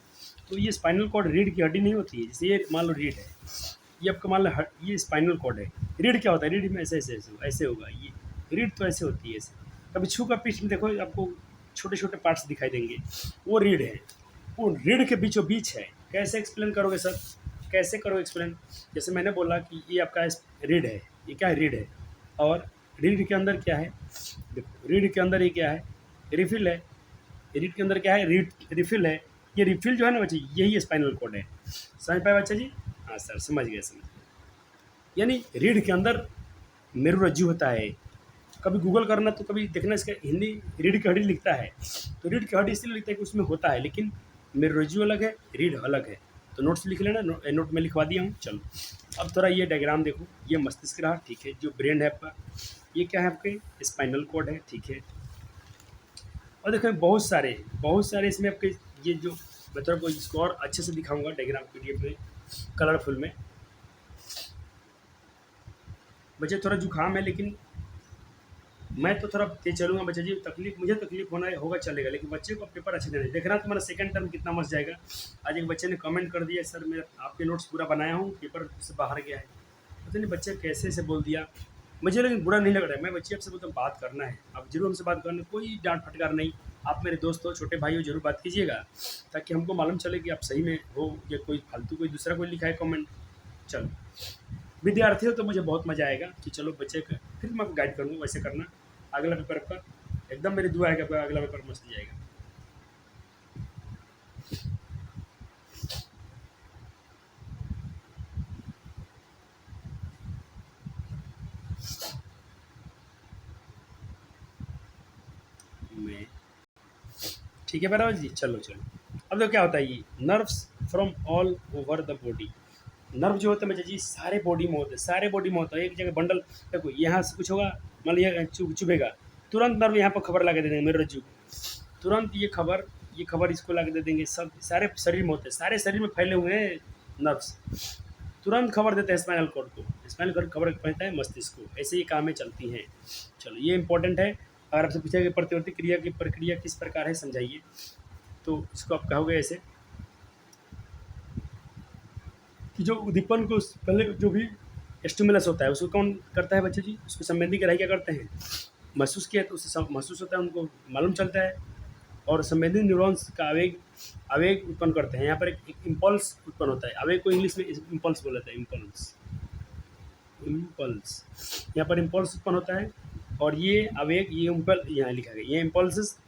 तो ये स्पाइनल कॉर्ड रीढ़ की हड्डी नहीं होती है। जैसे ये मान लो रीढ़ है, ये आपका मान लो ये स्पाइनल कॉर्ड है, रीढ़ क्या होता है, रीढ़ में ऐसे ऐसे ऐसे होगा, ये रीढ़ तो ऐसे होती है, ऐसे कभी छू का पीठ में देखो आपको छोटे छोटे पार्ट्स दिखाई देंगे, वो रीढ़ है, वो रीढ़ के बीचों बीच है। कैसे एक्सप्लेन करोगे सर, कैसे करो एक्सप्लेन? जैसे मैंने बोला कि ये आपका रीढ़ है, ये क्या है, रीढ़ है, और रीढ़ के अंदर क्या है, देखो रीढ़ के अंदर ये क्या है, रिफिल है, रीढ़ के अंदर क्या है, रिफिल है, ये रिफिल जो है ना बच्चे, यही स्पाइनल कॉर्ड है। समझ पाए बच्चा जी? हाँ सर, समझ गए, समझ गए। यानी रीढ़ के अंदर मेरुरज्जु होता है, कभी गूगल करना तो कभी देखना, इसका हिंदी रीढ़ की हड्डी लिखता है, तो रीढ़ की हड्डी इसलिए लिखता है कि उसमें होता है, लेकिन मेरोजू अलग है, रीढ़ अलग है। तो नोट्स लिख लेना, नोट में लिखवा दिया हूँ। चलो अब थोड़ा ये डायग्राम देखो, ये मस्तिष्क रहा, ठीक है। जो ब्रेन है आपका, ये क्या है आपके स्पाइनल कॉर्ड है, ठीक है। और देखो बहुत सारे इसमें आपके ये जो मतलब को इसको और अच्छे से दिखाऊंगा डायग्राम पीडीएफ में कलरफुल में। बच्चे थोड़ा जुकाम है, लेकिन मैं तो थोड़ा तेज चलूँगा बच्चे जी। तकलीफ मुझे तकलीफ होना होगा चलेगा, लेकिन बच्चे को पेपर अच्छे देने देखना। तुम्हारा सेकंड टर्म कितना मस्त जाएगा। आज एक बच्चे ने कमेंट कर दिया, सर मैं आपके नोट्स पूरा बनाया हूँ, पेपर से बाहर गया है। पता नहीं बच्चे कैसे से बोल दिया मुझे, लेकिन बुरा नहीं लग रहा है। मैं बच्चे आपसे बोलता हूँ बात करना है, आप जरूर हमसे बात करना, कोई डांट फटकार नहीं। आप मेरे दोस्त हो, छोटे भाई हो, जरूर बात कीजिएगा, ताकि हमको मालूम चले कि आप सही में हो या कोई फालतू कोई दूसरा कोई लिखा है कमेंट। चलो विद्यार्थी हो तो मुझे बहुत मज़ा आएगा कि चलो बच्चे का फिर मैं आपको गाइड करूँगा वैसे करना। अगला पेपर आपका एकदम मेरी दुआ है कि आपका अगला पेपर मस्त जाएगा। मैं ठीक है बराबर जी। चलो अब तो क्या होता है, ये nerves from all over the body. Nerve जो होते हैं बच्चे जी सारे बॉडी में होते हैं, सारे बॉडी में होता है। एक जगह बंडल देखो, यहाँ से कुछ होगा, मान लीजिए चुभेगा, तुरंत नर्व यहाँ पर खबर ला के दे देंगे मेरे रज्जू, तुरंत ये खबर इसको ला के दे देंगे। सब सारे शरीर में होते हैं, सारे शरीर में फैले हुए हैं नर्व्स, तुरंत खबर देते हैं स्पाइनल कॉर्ड को, स्पाइनल कॉर्ड खबर पहुँचता है मस्तिष्क को। ऐसे ही कामें चलती हैं। चलो ये इंपॉर्टेंट है। अगर आपसे पूछा कि प्रतिवर्ती क्रिया की प्रक्रिया किस प्रकार है, समझाइए, तो इसको आप कहोगे ऐसे कि जो उद्दीपन को पहले जो भी स्टिमुलस होता है उसको कौन करता है बच्चे जी, उसको संवेदी ग्राही क्या करते हैं, महसूस किया तो उससे महसूस होता है, उनको मालूम चलता है। और संवेदी न्यूरॉन्स का आवेग आवेग उत्पन्न करते हैं। यहाँ पर एक इम्पल्स उत्पन्न होता है, आवेग को इंग्लिश में इम्पल्स बोला जाता है, इम्पल्स इम्पल्स। यहाँ पर इम्पल्स उत्पन्न होता है, और ये आवेग ये इम्पल यहाँ लिखा गया, ये इम्पल्स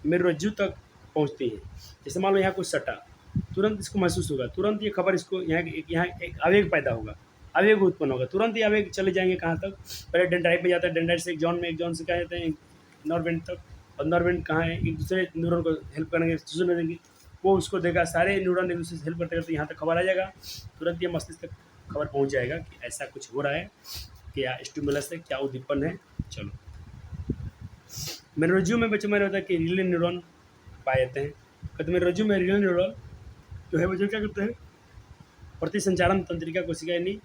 मेरे रज्जू तक पहुँचती हैं। जैसे मान लो यहाँ कुछ सटा, तुरंत इसको महसूस होगा, तुरंत ये खबर इसको यहाँ एक आवेग पैदा होगा, आवेग उत्पन्न होगा, तुरंत ये आवेग चले जाएंगे कहाँ तक, पहले डेंड्राइट में जाता है, डेंड्राइट से एक जॉन में, एक जॉन से क्या जाते हैं नर्व एंड तक। और नर्व एंड कहाँ है, एक दूसरे न्यूरॉन को हेल्प करेंगे, दूसरे में देंगे, वो उसको देगा, सारे न्यूरॉन एक दूसरे से हेल्प करते करते यहाँ तक खबर आ जाएगा, तुरंत ये मस्तिष्क तक खबर पहुँच जाएगा कि ऐसा कुछ हो रहा है, क्या स्टिमुलस है, क्या उद्दीपन है। चलो मेरे रज्जू में बच्चे मैंने बताया कि रीले न्यूरॉन पाए जाते हैं। कहते मेरे रज्जू में रीले न्यूरॉन जो है बच्चे क्या करते हैं, प्रति संचारण तंत्रिका कोशिका यानी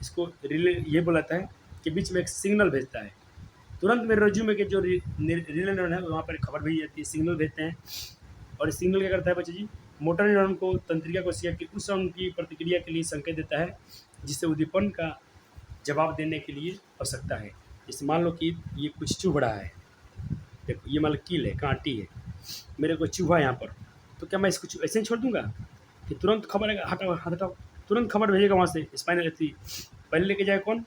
इसको रिले ये बुलाता है कि बीच में एक सिग्नल भेजता है। तुरंत मेरे रज्जू में के जो रिले न्यूरॉन है वहाँ पर खबर भेजी जाती है, सिग्नल भेजते हैं। और सिग्नल क्या करता है बच्चे जी, मोटर न्यूरॉन को तंत्रिका कोशिका की उस अंग की प्रतिक्रिया के लिए संकेत देता है, जिससे उद्दीपन का जवाब देने के लिए आवश्यकता है। जैसे मान लो कि ये कुछ चुभ रहा है, देखो ये मान लो कील है, कांटी है, मेरे को चुभा यहाँ पर, तो क्या मैं इसको ऐसे ही छोड़ दूंगा कि तुरंत खबर आएगा, हटाओ हाथ हटाओ, तुरंत खबर भेजेगा वहाँ से स्पाइनल थी। पहले लेके जाए कौन,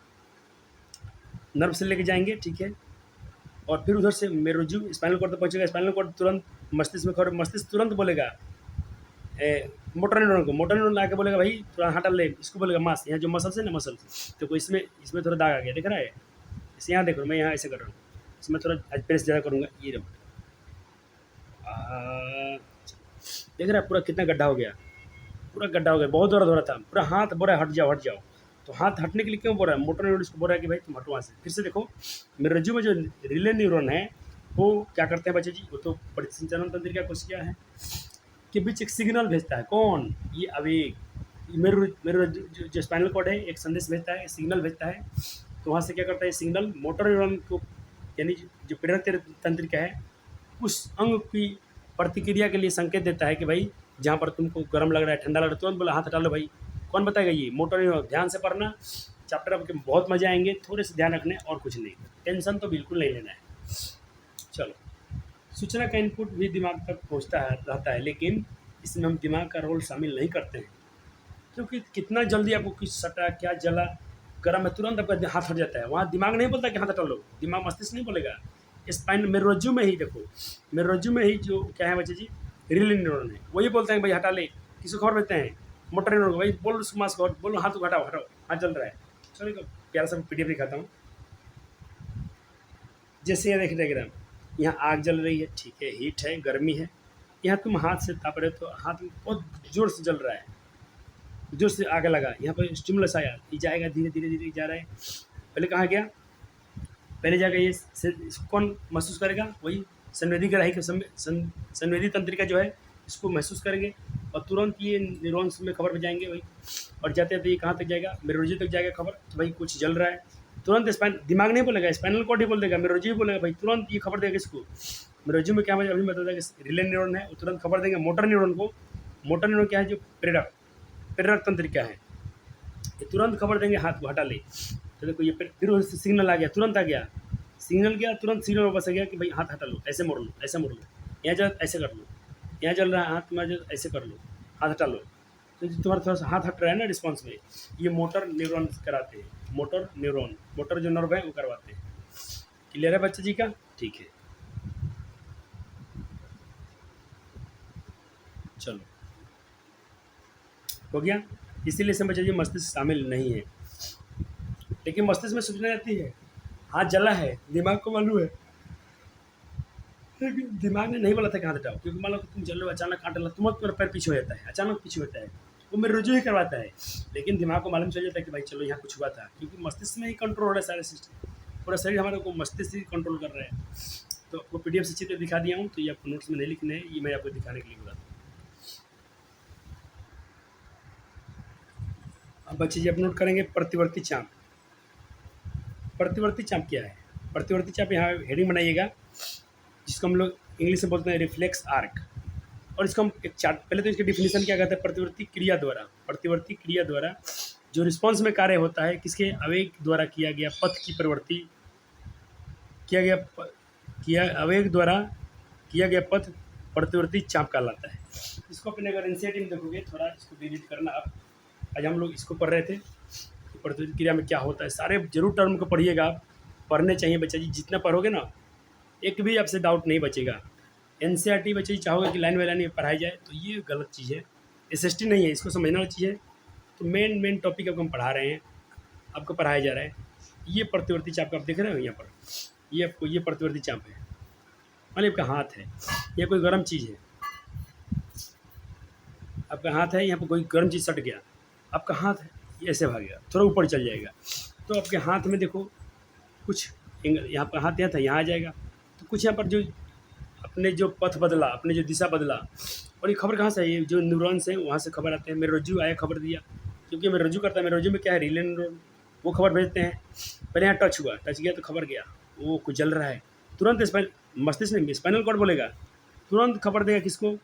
नर्व से लेके जाएंगे, ठीक है। और फिर उधर से मेरुज्जु स्पाइनल कॉर्ड तक पहुँचेगा, स्पाइनल कॉर्ड तुरंत मस्तिष्क में खबर, मस्तिष्क तुरंत बोलेगा मोटर न्यूरॉन को, मोटर न्यूरॉन आके बोलेगा भाई थोड़ा हटा ले, इसको बोलेगा मास, यहाँ जो मसल्स है ना मसल्स, तो इसमें इसमें थोड़ा दाग आ गया, दिख रहा है, इसे यहाँ देखो मैं यहाँ ऐसे कर रहा हूँ, इसमें थोड़ा आज प्रेस ज़्यादा करूँगा, ये रहो, देख रहा है पूरा कितना गड्ढा हो गया, पूरा गड्ढा हो गया, बहुत दर्द हो रहा था, पूरा हाथ बोल रहा है हट जाओ हट जाओ। तो हाथ हटने के लिए क्यों बोल रहा है, मोटर न्यूरॉन इसको बोल रहा है कि भाई तुम हटो वहाँ से। फिर से देखो मेरे रज्जू में जो रिले न्यूरॉन है वो क्या करते हैं बच्चे जी, वो तो परिसंचरण तंत्रिका कोशिका है के बीच एक सिग्नल भेजता है, कौन, ये आवेग, मेरे जो स्पाइनल कॉर्ड है एक संदेश भेजता है, सिग्नल भेजता है। तो वहाँ से क्या करता है सिग्नल मोटर न्यूरॉन को, यानी जो प्रेरक तंत्रिका है उस अंग की प्रतिक्रिया के लिए संकेत देता है कि भाई जहाँ पर तुमको गर्म लग रहा है, ठंडा लग रहा है, तुरंत बोला हाथ हटा लो भाई। कौन बताएगा, ये मोटर न्यूरॉन। ध्यान से पढ़ना चैप्टर, आपके बहुत मजे आएंगे, थोड़े से ध्यान रखने और कुछ नहीं, टेंशन तो बिल्कुल नहीं लेना है। चलो सूचना का इनपुट भी दिमाग तक पहुँचता है रहता है, लेकिन इसमें हम दिमाग का रोल शामिल नहीं करते हैं, क्योंकि कितना जल्दी आपको कुछ सटा, क्या जला, गर्म है, तुरंत आपका हाथ हट जाता है, वहाँ दिमाग नहीं बोलता कि हाथ हटा लो, दिमाग मस्तिष्क नहीं बोलेगा। स्पाइन मेरे रज्जू में ही देखो, मेरे रज्जू में ही जो क्या है बच्चे जी रिले न्यूरॉन है, वही बोलते हैं भाई हटा ले, किसी को खबर देते हैं मोटर न्यूरॉन को, भाई बोल उसको मास्क बोलो हाथ हटाओ हटाओ हाथ जल रहा है। चलो एक प्यारा सा पीडीएफ दिखाता हूँ। जैसे ये देख डायग्राम, यहाँ आग जल रही है, ठीक है, हीट है, गर्मी है, यहाँ तुम हाथ से ताप रहे हो तो हाथ में बहुत ज़ोर से जल रहा है, जोर से आग लगा, यहाँ पर स्टिमुलस आया, ये जाएगा धीरे धीरे धीरे जा रहा है। पहले कहाँ गया, पहले जाकर ये इसको कौन महसूस करेगा, वही संवेदी ग्राही के संवेदी तंत्रिका जो है इसको महसूस करेंगे और तुरंत ये न्यूरॉन्स में खबर जाएंगे वही, और जाते जाते ये कहाँ तक जाएगा, मेरोलॉजी तक जाएगा खबर कि भाई कुछ जल रहा है। तुरंत दिमाग नहीं बोलेगा, स्पाइनल कॉर्ड ही बोल देगा, मेरोलॉजी भी बोलेगा भाई, तुरंत ये खबर देगा इसको। मेरोलॉजी में क्या है, अभी बता देगा कि रिले न्यूरॉन है, वो तुरंत खबर देंगे मोटर न्यूरॉन को। मोटर न्यूरॉन क्या है, जो प्रेरक तंत्रिका है, ये तुरंत खबर देंगे हाथ को हटा ले। तो देखो ये फिर सिग्नल आ गया, तुरंत आ गया सिग्नल, गया तुरंत सिग्नल वापस आ गया कि भाई हाथ हटा लो, ऐसे मोड़ लो, ऐसे मोड़ लो, यहाँ जल ऐसे कर लो, यहाँ जल रहा है हाथ में ऐसे कर लो, हाथ हटा लो। तो तुम्हारा थोड़ा सा हाथ हट रहा है ना रिस्पॉन्स में, ये मोटर न्यूरॉन कराते हैं, मोटर न्यूरॉन, मोटर जो नर्व है वो करवाते हैं। क्लियर है बच्चा जी का? ठीक है, चलो हो गया। इसीलिए इसमें बच्चा जी मस्तिष्क शामिल नहीं है, लेकिन मस्तिष्क में सूचना आती है हाथ जला है, दिमाग को मालूम है, लेकिन दिमाग ने नहीं बोला था कि हाथ हटाओ, क्योंकि मान लो कि तुम चल रहे हो अचानक कांटा लगा, तुम्हारा तुम्हारा पैर पीछे हो जाता है, अचानक पीछे होता है, वो मेरे रुजू ही करवाता है, लेकिन दिमाग को मालूम चल जाता है कि भाई चलो यहाँ कुछ हुआ था, क्योंकि मस्तिष्क में ही कंट्रोल हो रहा है सारे सिस्टम, पूरा शरीर हमारे को मस्तिष्क ही कंट्रोल कर रहा है। तो आपको PDF से चित्र दिखा दिया हूँ, तो ये आपको नोट्स में नहीं लिखने हैं, ये मैं आपको दिखाने के लिए बोला था। अब बच्चे जी आप नोट करेंगे प्रतिवर्ती चाप। प्रतिवर्ती चाप क्या है? प्रतिवर्ती चाप यहाँ हेडिंग बनाइएगा, जिसको हम लोग इंग्लिश में बोलते हैं रिफ्लेक्स आर्क, और इसको हम एक चार्ट, पहले तो इसकी डिफिनेशन क्या कहता है, प्रतिवर्ती क्रिया द्वारा, प्रतिवर्ती क्रिया द्वारा जो रिस्पॉन्स में कार्य होता है, किसके आवेग द्वारा किया गया पथ की प्रवृत्ति, किया आवेग द्वारा किया गया पथ प्रतिवर्ती चाप कहलाता है। इसको अपने अगर एनसीईआरटी में देखोगे, थोड़ा इसको विजिट करना आप, आज हम लोग इसको पढ़ रहे थे कि प्रतिवर्ती क्रिया में क्या होता है, सारे जरूर टर्म को पढ़िएगा आप, पढ़ने चाहिए बच्चा जी, जितना पढ़ोगे ना एक भी आपसे डाउट नहीं बचेगा। एनसीईआरटी बच्चे चाहोगे कि लाइन बाई लाइन पढ़ाई जाए, तो ये गलत चीज़ है, एसएसटी नहीं है, इसको समझना वाली चीज़ है। तो मेन टॉपिक आपको हम पढ़ा रहे हैं, आपको पढ़ाया जा रहा है। ये प्रतिवर्ती चाप आप देख रहे हो यहाँ पर, ये आपको ये प्रतिवर्ती चाप है, मान लीजिए आपका हाथ है, ये कोई गर्म चीज़ है, आपका हाथ है, यहाँ पर कोई गर्म चीज़ सट गया, आपका हाथ है ये ऐसे भाग गया, थोड़ा ऊपर चल जाएगा, तो आपके हाथ में देखो कुछ यहाँ पर हाथ यहाँ था, यहाँ आ जाएगा, तो कुछ यहाँ पर जो अपने जो पथ बदला, अपने जो दिशा बदला, और ये खबर कहाँ से है, ये जो न्यूरॉन्स हैं वहाँ से खबर आते हैं। मेरोलॉजी आया खबर दिया, क्योंकि मेरोलॉजी करता है, मेरोलॉजी में क्या है, रिले न्यूरॉन, वो खबर भेजते हैं। पहले यहाँ टच हुआ, टच गया तो खबर गया, वो कुछ जल रहा है, तुरंत मस्तिष्क में स्पाइनल कॉर्ड बोलेगा, तुरंत खबर देगा किसको,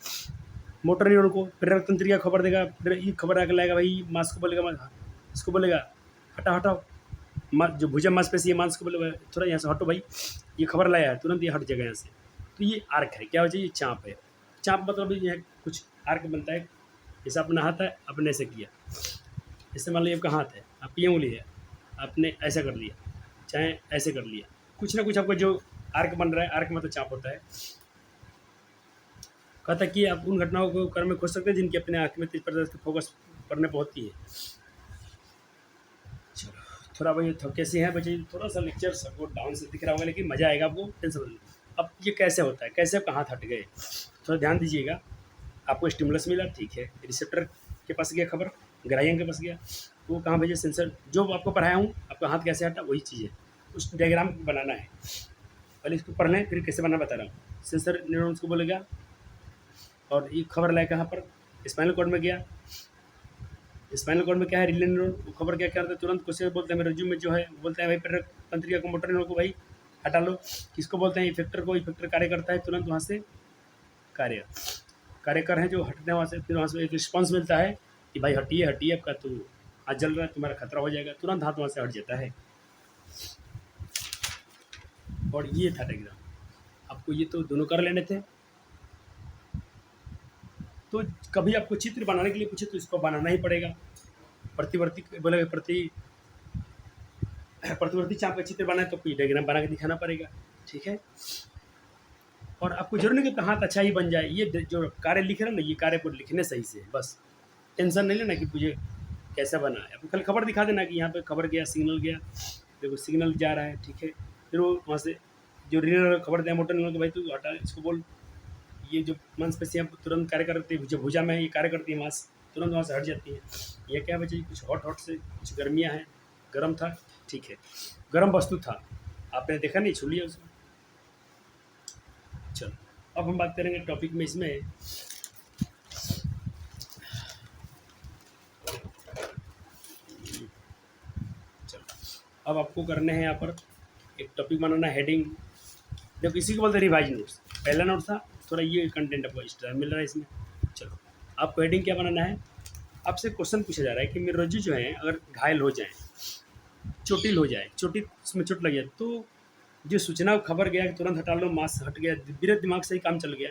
मोटर न्यूरॉन को, प्रेरक तंत्रिका खबर देगा, फिर ये खबर आकर लाएगा भाई मांस को बोलेगा, इसको बोलेगा हटाओ हटाओ, जो भुजा मांसपेशी है मांस को बोलेगा थोड़ा यहाँ से हटो भाई, ये खबर लाया है, तुरंत ये हट जाएगा यहाँ से। तो ये आर्क है, क्या हो जाए, ये चाप है। चाप मतलब ये कुछ आर्क बनता है, जैसे अपना हाथ है, अपने ऐसे किया, जैसे मान लीजिए आपका हाथ है, आपकी ये उंगली है, आपने ऐसा कर लिया, चाहे ऐसे कर लिया, कुछ ना कुछ आपका जो आर्क बन रहा है, आर्क मतलब चाप होता है। कहता कि आप उन घटनाओं को कर्म में खोज सकते हैं जिनकी अपने आँख में तेज प्रदर्श की फोकस पढ़ने पर होती है। चलो थोड़ा भाई कैसे हैं बच्चे, थोड़ा सा लेक्चर सबको डाउन से दिख रहा होगा, लेकिन मज़ा आएगा आपको, टेंशन नहीं। अब ये कैसे होता है, कैसे आपका हाथ हट गए, थोड़ा ध्यान दीजिएगा। आपको स्टिमुलस मिला, ठीक है, रिसेप्टर के पास गया खबर, ग्राहियन के पास गया, वो कहाँ भेजे, सेंसर, जो आपको पढ़ाया हूँ, आपका हाथ कैसे हटा वही चीज़ है, उस डायग्राम बनाना है। पहले इसको पढ़ लें, फिर कैसे बनाना बता रहा हूँ। सेंसर न्यूरॉन्स को बोलेगा, और ये खबर लाए कहाँ पर, स्पाइनल कॉर्ड में गया, स्पाइनल कॉर्ड में क्या है, रिले न्यूरॉन, वो खबर क्या करता है, तुरंत क्वेश्चन बोलते हैं, मेरे में जो है बोलते हैं भाई प्रेरक तंत्रिका को, मोटर न्यूरॉन को भाई हटा लो, किसको बोलते हैं, इफेक्टर को, इफेक्टर कार्य करता है, तुरंत वहाँ से कार्यकर हैं जो हटते हैं वहाँ से, फिर वहाँ से एक रिस्पॉन्स मिलता है कि भाई हटिए हटिए, आपका तो हाथ जल रहा है, तुम्हारा खतरा हो जाएगा, तुरंत हाथ वहाँ से हट जाता है। और ये था डायग्राम, आपको ये तो दोनों कर लेने थे। तो कभी आपको चित्र बनाने के लिए पूछे तो इसको बनाना ही पड़ेगा, प्रतिवर्ती बोलेगा, प्रतिवर्ती चाप का चित्र बनाए तो कोई डायग्राम बना के दिखाना पड़ेगा, ठीक है। और आपको जरूर नहीं कि हाथ अच्छा ही बन जाए, ये जो कार्य लिख रहे हैं ना, ये कार्य को लिखने सही से, बस टेंशन नहीं लेना कि मुझे कैसा बना है, आपको कल खबर दिखा देना कि यहाँ पे खबर गया, सिग्नल गया, देखो सिग्नल जा रहा है, ठीक है, फिर वो वहाँ से जो रीलर खबर दिया मोटर न्यूरॉन को, भाई तू हटा इसको बोल, ये जो मांसपेशियाँ तुरंत कार्य करती है, जो भुजा में ये कार्य करती है, मांस तुरंत वहाँ से हट जाती है। ये क्या बच्चे, कुछ हॉट से कुछ गर्मियाँ हैं, गर्म था, ठीक है, गर्म वस्तु था, आपने देखा नहीं, छू लिया उसको। चलो अब हम बात करेंगे टॉपिक में इसमें, चलो अब आपको करने हैं यहाँ पर एक टॉपिक बनाना, हेडिंग। देखो इसी को बोलते हैं रिवाइज नोट्स। पहला नोट था थोड़ा ये कंटेंट आपको एक्स्ट्रा मिल रहा है इसमें। चलो आपको हेडिंग क्या बनाना है, आपसे क्वेश्चन पूछा जा रहा है कि मेरे रज्जू जो है अगर घायल हो जाए, चोटिल हो जाए, चोटी उसमें चोट लग जाए, तो जो सूचना खबर गया कि तुरंत हटा लो, मांस हट गया, मेरे दिमाग से ही काम चल गया,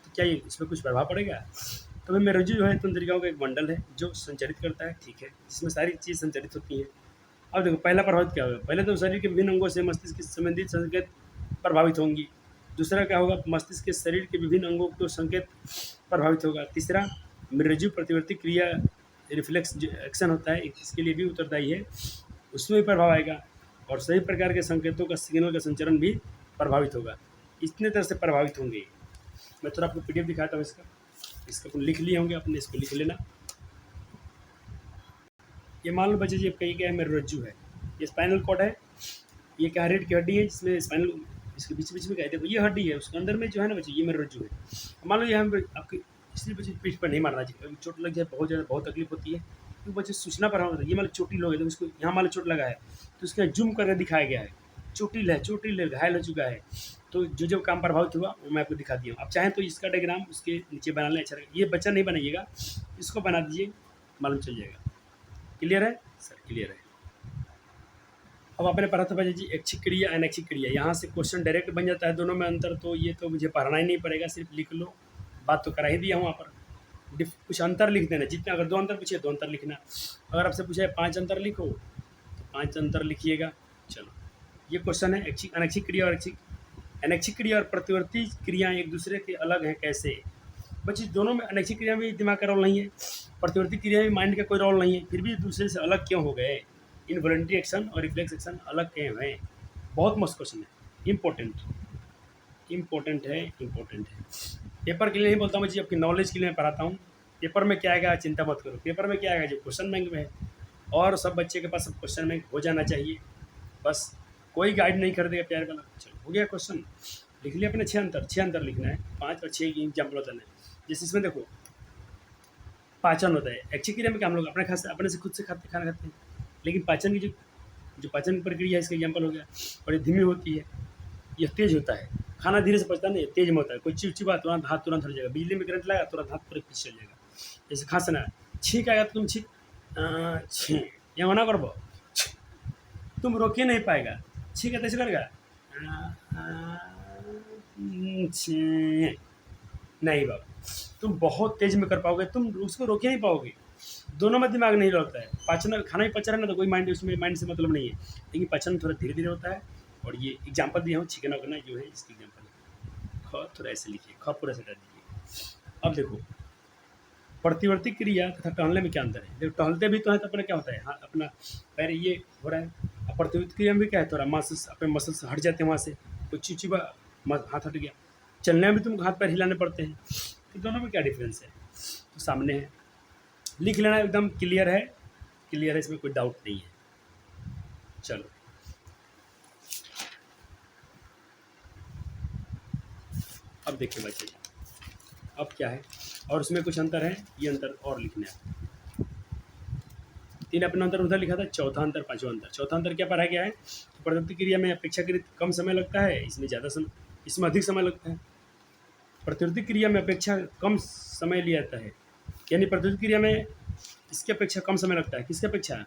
तो क्या ये इसमें कुछ प्रभाव पड़ेगा? तो भाई मेरा रज्जु जो है तंत्रिकाओं का एक बंडल है जो संचालित करता है, ठीक है, जिसमें सारी चीज़ संचालित होती हैं। अब देखो पहला प्रभावित क्या होगा, पहले तो शरीर के विभिन्न अंगों से मस्तिष्क के संबंधित संकेत प्रभावित होंगी। दूसरा क्या होगा, मस्तिष्क के शरीर के विभिन्न अंगों को संकेत प्रभावित होगा। तीसरा, मृजु प्रतिवर्ती क्रिया रिफ्लेक्स जो एक्शन होता है इसके लिए भी उत्तरदायी है, उसमें भी प्रभाव आएगा। और सभी प्रकार के संकेतों का सिग्नल का संचरण भी प्रभावित होगा। इतने तरह से प्रभावित होंगे। मैं थोड़ा आपको पीडीएफ दिखाता हूँ इसका अपन लिख लिए होंगे, अपने इसको लिख लेना। ये मान लो बच्चे जी कहीं क्या है, मेरा रज्जू है, ये स्पाइनल कॉर्ड है, ये क्या रीढ़ की हड्डी है जिसमें स्पाइनल, इसके बीच बीच में क्या है, देखो ये हड्डी है, उसके अंदर में जो है ना बच्चे, ये मेरा रज्जू है। मान लो ये हम आपके, इसलिए बच्चे पीठ पर नहीं मारना चाहिए, चोट लग जाए बहुत ज़्यादा, बहुत तकलीफ होती है, तो बच्चे सूचना पर होता है। ये मान लो चोटिल हो गया, तो इसको यहाँ मान लो चोट लगा है, तो इसका जूम करके दिखाया गया है, चोटिल है, चोटिल है, घायल हो चुका है। तो जो काम प्रभावित हुआ वो मैं आपको दिखा दिया हूँ। आप चाहें तो इसका डायग्राम उसके नीचे बना लें, अच्छा रहेगा। ये बच्चा नहीं बनाइएगा, इसको बना दीजिए, मालूम चल जाएगा। क्लियर है सर? क्लियर है। अब आपने पढ़ा था भाई जी ऐच्छिक क्रिया अनैच्छिक क्रिया, यहाँ से क्वेश्चन डायरेक्ट बन जाता है, दोनों में अंतर तो ये तो मुझे पढ़ना ही नहीं पड़ेगा, सिर्फ लिख लो, बात तो करा ही दिया हूँ वहाँ पर। कुछ अंतर लिख देना, जितना, अगर 2 अंतर पूछे 2 अंतर लिखना, अगर आपसे पूछा है 5 अंतर लिखो तो 5 अंतर लिखिएगा। चलो ये क्वेश्चन है ऐच्छिक अनैच्छिक क्रिया और ऐच्छिक। अनैच्छिक क्रिया और प्रतिवर्ती क्रियाएँ एक दूसरे के अलग हैं कैसे? बच्चे दोनों में, अनैच्छिक क्रिया में दिमाग का रोल नहीं है, प्रतिवर्ती क्रिया में माइंड का कोई रोल नहीं है, फिर भी दूसरे से अलग क्यों हो गए? इनवॉलंटरी एक्शन और रिफ्लेक्स एक्शन अलग क्यों हैं? बहुत मस्त क्वेश्चन है, इम्पोर्टेंट है। पेपर के लिए नहीं बोलता हूँ जी, आपकी नॉलेज के लिए मैं पढ़ाता हूँ। पेपर में क्या आएगा चिंता मत करो, पेपर में क्या आएगा जो क्वेश्चन बैंक में है, और सब बच्चे के पास सब क्वेश्चन बैंक हो जाना चाहिए, बस कोई गाइड नहीं कर देगा प्यार वाला। चलो हो गया क्वेश्चन, लिख लिया अपने 6 अंतर लिखना है, 5 और 6 की एग्जाम्पल होता है। जैसे इसमें देखो पाचन होता है, ऐच्छिक क्रिया में क्या हम लोग अपने से खुद से खाना खाते हैं, लेकिन पाचन की जो पाचन की प्रक्रिया है इसका एग्जाम्पल हो गया, और ये धीमी होती है, यह तेज होता है, खाना धीरे से पचता नहीं, तेज में होता है, कोई चिपचिपा तुरंत हाथ तुरंत हट जाएगा, बिजली में करंट लगा तुरंत हाथ पूरा पीछे चल जाएगा। जैसे खांसना है, छींक आएगा तो तुम छींक यहाँ मना कर बो, तुम रोक ही नहीं पाएगा, छींक है तो ऐसे करेगा नहीं बाबा, तुम बहुत तेज में कर पाओगे, तुम उसको रोक ही नहीं पाओगे, दोनों में दिमाग नहीं लगता है। पाचन, खाना भी पच रहा है ना, तो कोई माइंड, उसमें माइंड से मतलब नहीं है, लेकिन पाचन थोड़ा धीरे धीरे होता है। और ये एग्जाम्पल दिया हूँ चिकन वगैरह जो है इसकी एग्जाम्पल है। ख थोड़ा ऐसे लिखिए, ख पूरा से कर दीजिए। अब देखो प्रतिवर्ती क्रिया तथा टहलने में क्या अंतर है? देखो टहलते भी तो है तो अपना क्या होता है, हाँ अपना पैर ये हो रहा है, अब प्रतिवर्ती क्रिया में भी क्या है, थोड़ा मसल्स अपने मसल्स हट जाते हैं वहाँ से, कोई चिपचिपा हाथ हट गया, चलने में भी तुमको हाथ पैर हिलाने पड़ते हैं, तो दोनों में क्या डिफरेंस है? तो सामने है, लिख लेना, एकदम क्लियर है, इसमें कोई डाउट नहीं है। चलो अब देखिए बच्चे, अब क्या है, और उसमें कुछ अंतर है, ये अंतर और लिखना है। 3 अपना अंतर उधर लिखा था, चौथा अंतर, 5वां अंतर। चौथा अंतर क्या पढ़ा गया है, प्रतिवर्ती क्रिया में अपेक्षाकृत कम समय लगता है, इसमें ज़्यादा समय, इसमें अधिक समय लगता है। प्रतिवर्ती क्रिया में अपेक्षा कम समय लिया जाता है, यानी प्रतिवर्ती क्रिया में इसकी अपेक्षा कम समय लगता है। किसकी अपेक्षा?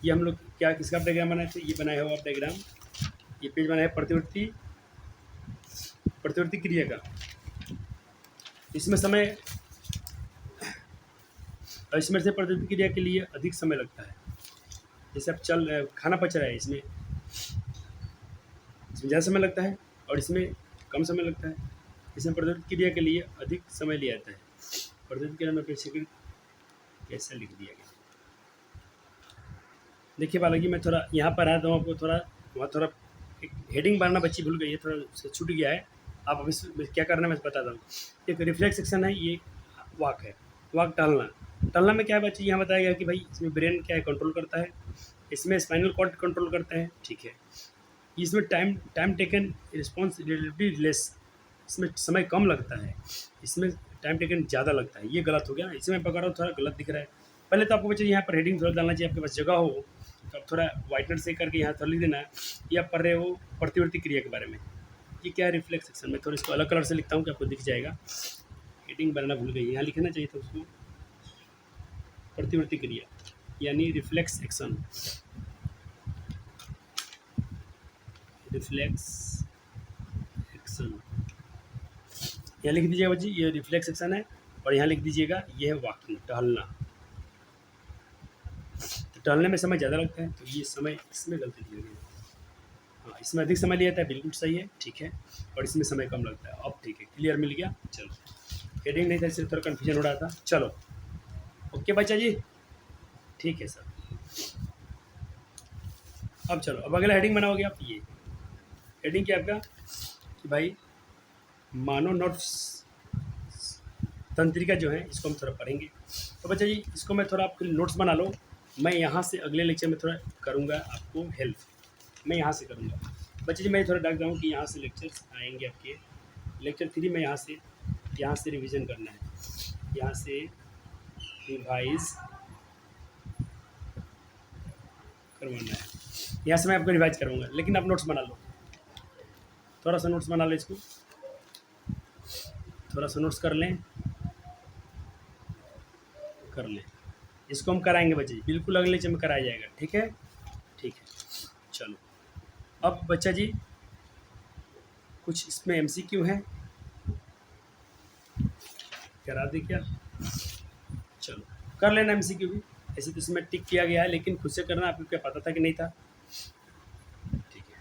ये हम लोग क्या, किसका डायग्राम बनाए थे, ये बनाया हुआ डायग्राम, ये पेज बनाया प्रतिवर्ती क्रिया का, इसमें समय, इसमें से प्रतिवर्ती क्रिया के लिए अधिक समय लगता है। जैसे अब खाना पच रहा है, इसमें ज़्यादा समय लगता है और इसमें कम समय लगता है। इसमें प्रतिवर्ती क्रिया के लिए अधिक समय लिया जाता है। प्रतिवर्ती क्रिया में अपेक्षाकृत कैसे लिख दिया गया, देखिए बालाजी, मैं थोड़ा यहाँ पर आया तो आपको थोड़ा वहाँ थोड़ा एक हेडिंग बनाना बच्ची भूल गई है, थोड़ा उससे छूट गया है, आप अब इसमें क्या करना है मैं बताता हूँ। एक रिफ्लेक्स एक्शन है, ये वॉक है, वॉक टहलना। टहलना में क्या बच्चे यहाँ बताया गया कि भाई इसमें ब्रेन क्या है कंट्रोल करता है, इसमें स्पाइनल कॉर्ड कंट्रोल करता है, ठीक है। इसमें time time taken response relatively less, इसमें समय कम लगता है, इसमें टाइम टेकन ज़्यादा लगता है। ये गलत हो गया, इसमें पकड़ रहा हूँ थोड़ा गलत दिख रहा है। पहले तो आपको बच्चे यहाँ पर हेडिंग थोड़ा डालना चाहिए, आपके पास जगह हो तो आप थोड़ा वाइटनर से करके यहाँ थोड़ा लिख देना है। ये आप पढ़ रहे हो प्रतिवर्ती क्रिया के बारे में। ये क्या है रिफ्लेक्स एक्शन, में थोड़ा इसको अलग कलर से लिखता हूँ कि आपको दिख जाएगा। हेडिंग बनाना भूल गई, यहाँ लिखना चाहिए था उसको, प्रतिवर्ती क्रिया यानी रिफ्लेक्स एक्शन, रिफ्लेक्स एक्शन यहाँ लिख दीजिएगा बच्ची, ये रिफ्लेक्स एक्शन है। और यहाँ लिख दीजिएगा ये है वॉकिंग, टहलना। तो टहलने में समय ज़्यादा लगता है, तो ये समय इसमें गलती दी गई है। हाँ, इसमें अधिक समय लिया था, बिल्कुल सही है, ठीक है। और इसमें समय कम लगता है, अब ठीक है, क्लियर मिल गया। चलो, हेडिंग नहीं था इसलिए थोड़ा कन्फ्यूजन हो रहा था। चलो ओके बच्चा जी, ठीक है सर। अब चलो, अब अगला हेडिंग बनाओगे आप। ये हेडिंग क्या आपका कि भाई मानव नर्व्स तंत्रिका जो है, इसको हम थोड़ा पढ़ेंगे। तो बच्चा जी इसको मैं थोड़ा आपके नोट्स बना लो, मैं यहाँ से अगले लेक्चर में थोड़ा करूँगा आपको हेल्प, मैं यहाँ से करूँगा। बच्चे जी मैं थोड़ा डाक दूँ कि यहाँ से लेक्चर्स आएंगे आपके, लेक्चर 3 में यहाँ से रिवीजन करना है, यहाँ से रिवाइज करवाना है, यहाँ से मैं आपको रिवाइज करवाऊँगा। लेकिन आप नोट्स बना लो, थोड़ा सा नोट्स बना लो, इसको थोड़ा सा नोट्स कर लें, इसको हम कराएंगे बच्चे, बिल्कुल अगले लेक्चर में कराया जाएगा, ठीक है, ठीक है। चलो अब बच्चा जी कुछ इसमें एमसीक्यू है, करा दे क्या, चलो कर लेना एमसीक्यू भी। ऐसे तो इसमें टिक किया गया है, लेकिन खुद से करना, आपको क्या पता था कि नहीं था, ठीक है।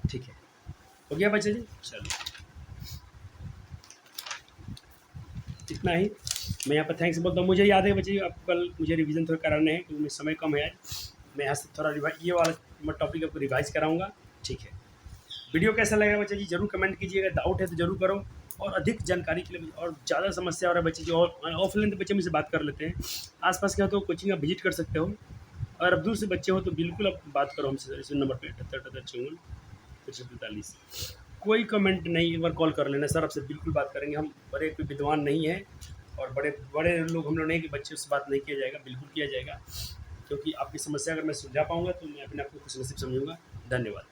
ठीक है, हो गया बच्चे जी, चलो इतना ही। मैं यहाँ पर थैंक्स बोलता हूँ। मुझे याद है बच्चे आपको कल मुझे रिवीजन थोड़ा कराने हैं, क्योंकि समय कम है आज। मैं यहाँ से थोड़ा ये वाला टॉपिक आपको रिवाइज कराऊंगा, ठीक है। वीडियो कैसा लगा बच्चे जी जरूर कमेंट कीजिएगा, डाउट है तो जरूर करो। और अधिक जानकारी के लिए और ज़्यादा समस्या हो रहा है बच्चे जो ऑफलाइन तो बच्चे मुझसे बात कर लेते हैं, आसपास के हो तो कोचिंग आप विजिट कर सकते हो। और अब दूर से बच्चे हो तो बिल्कुल आप बात करो हमसे, इस नंबर पर 78-58-54-45। कोई कमेंट नहीं, एक बार कॉल कर लेना सर, आपसे बिल्कुल बात करेंगे। हम बड़े कोई विद्वान नहीं हैं और बड़े बड़े लोग हम लोग नहीं कि बच्चे से बात नहीं किया जाएगा, बिल्कुल किया जाएगा। क्योंकि आपकी समस्या अगर मैं सुलझा पाऊँगा तो मैं अपने आप को खुश नसीब समझूंगा। धन्यवाद।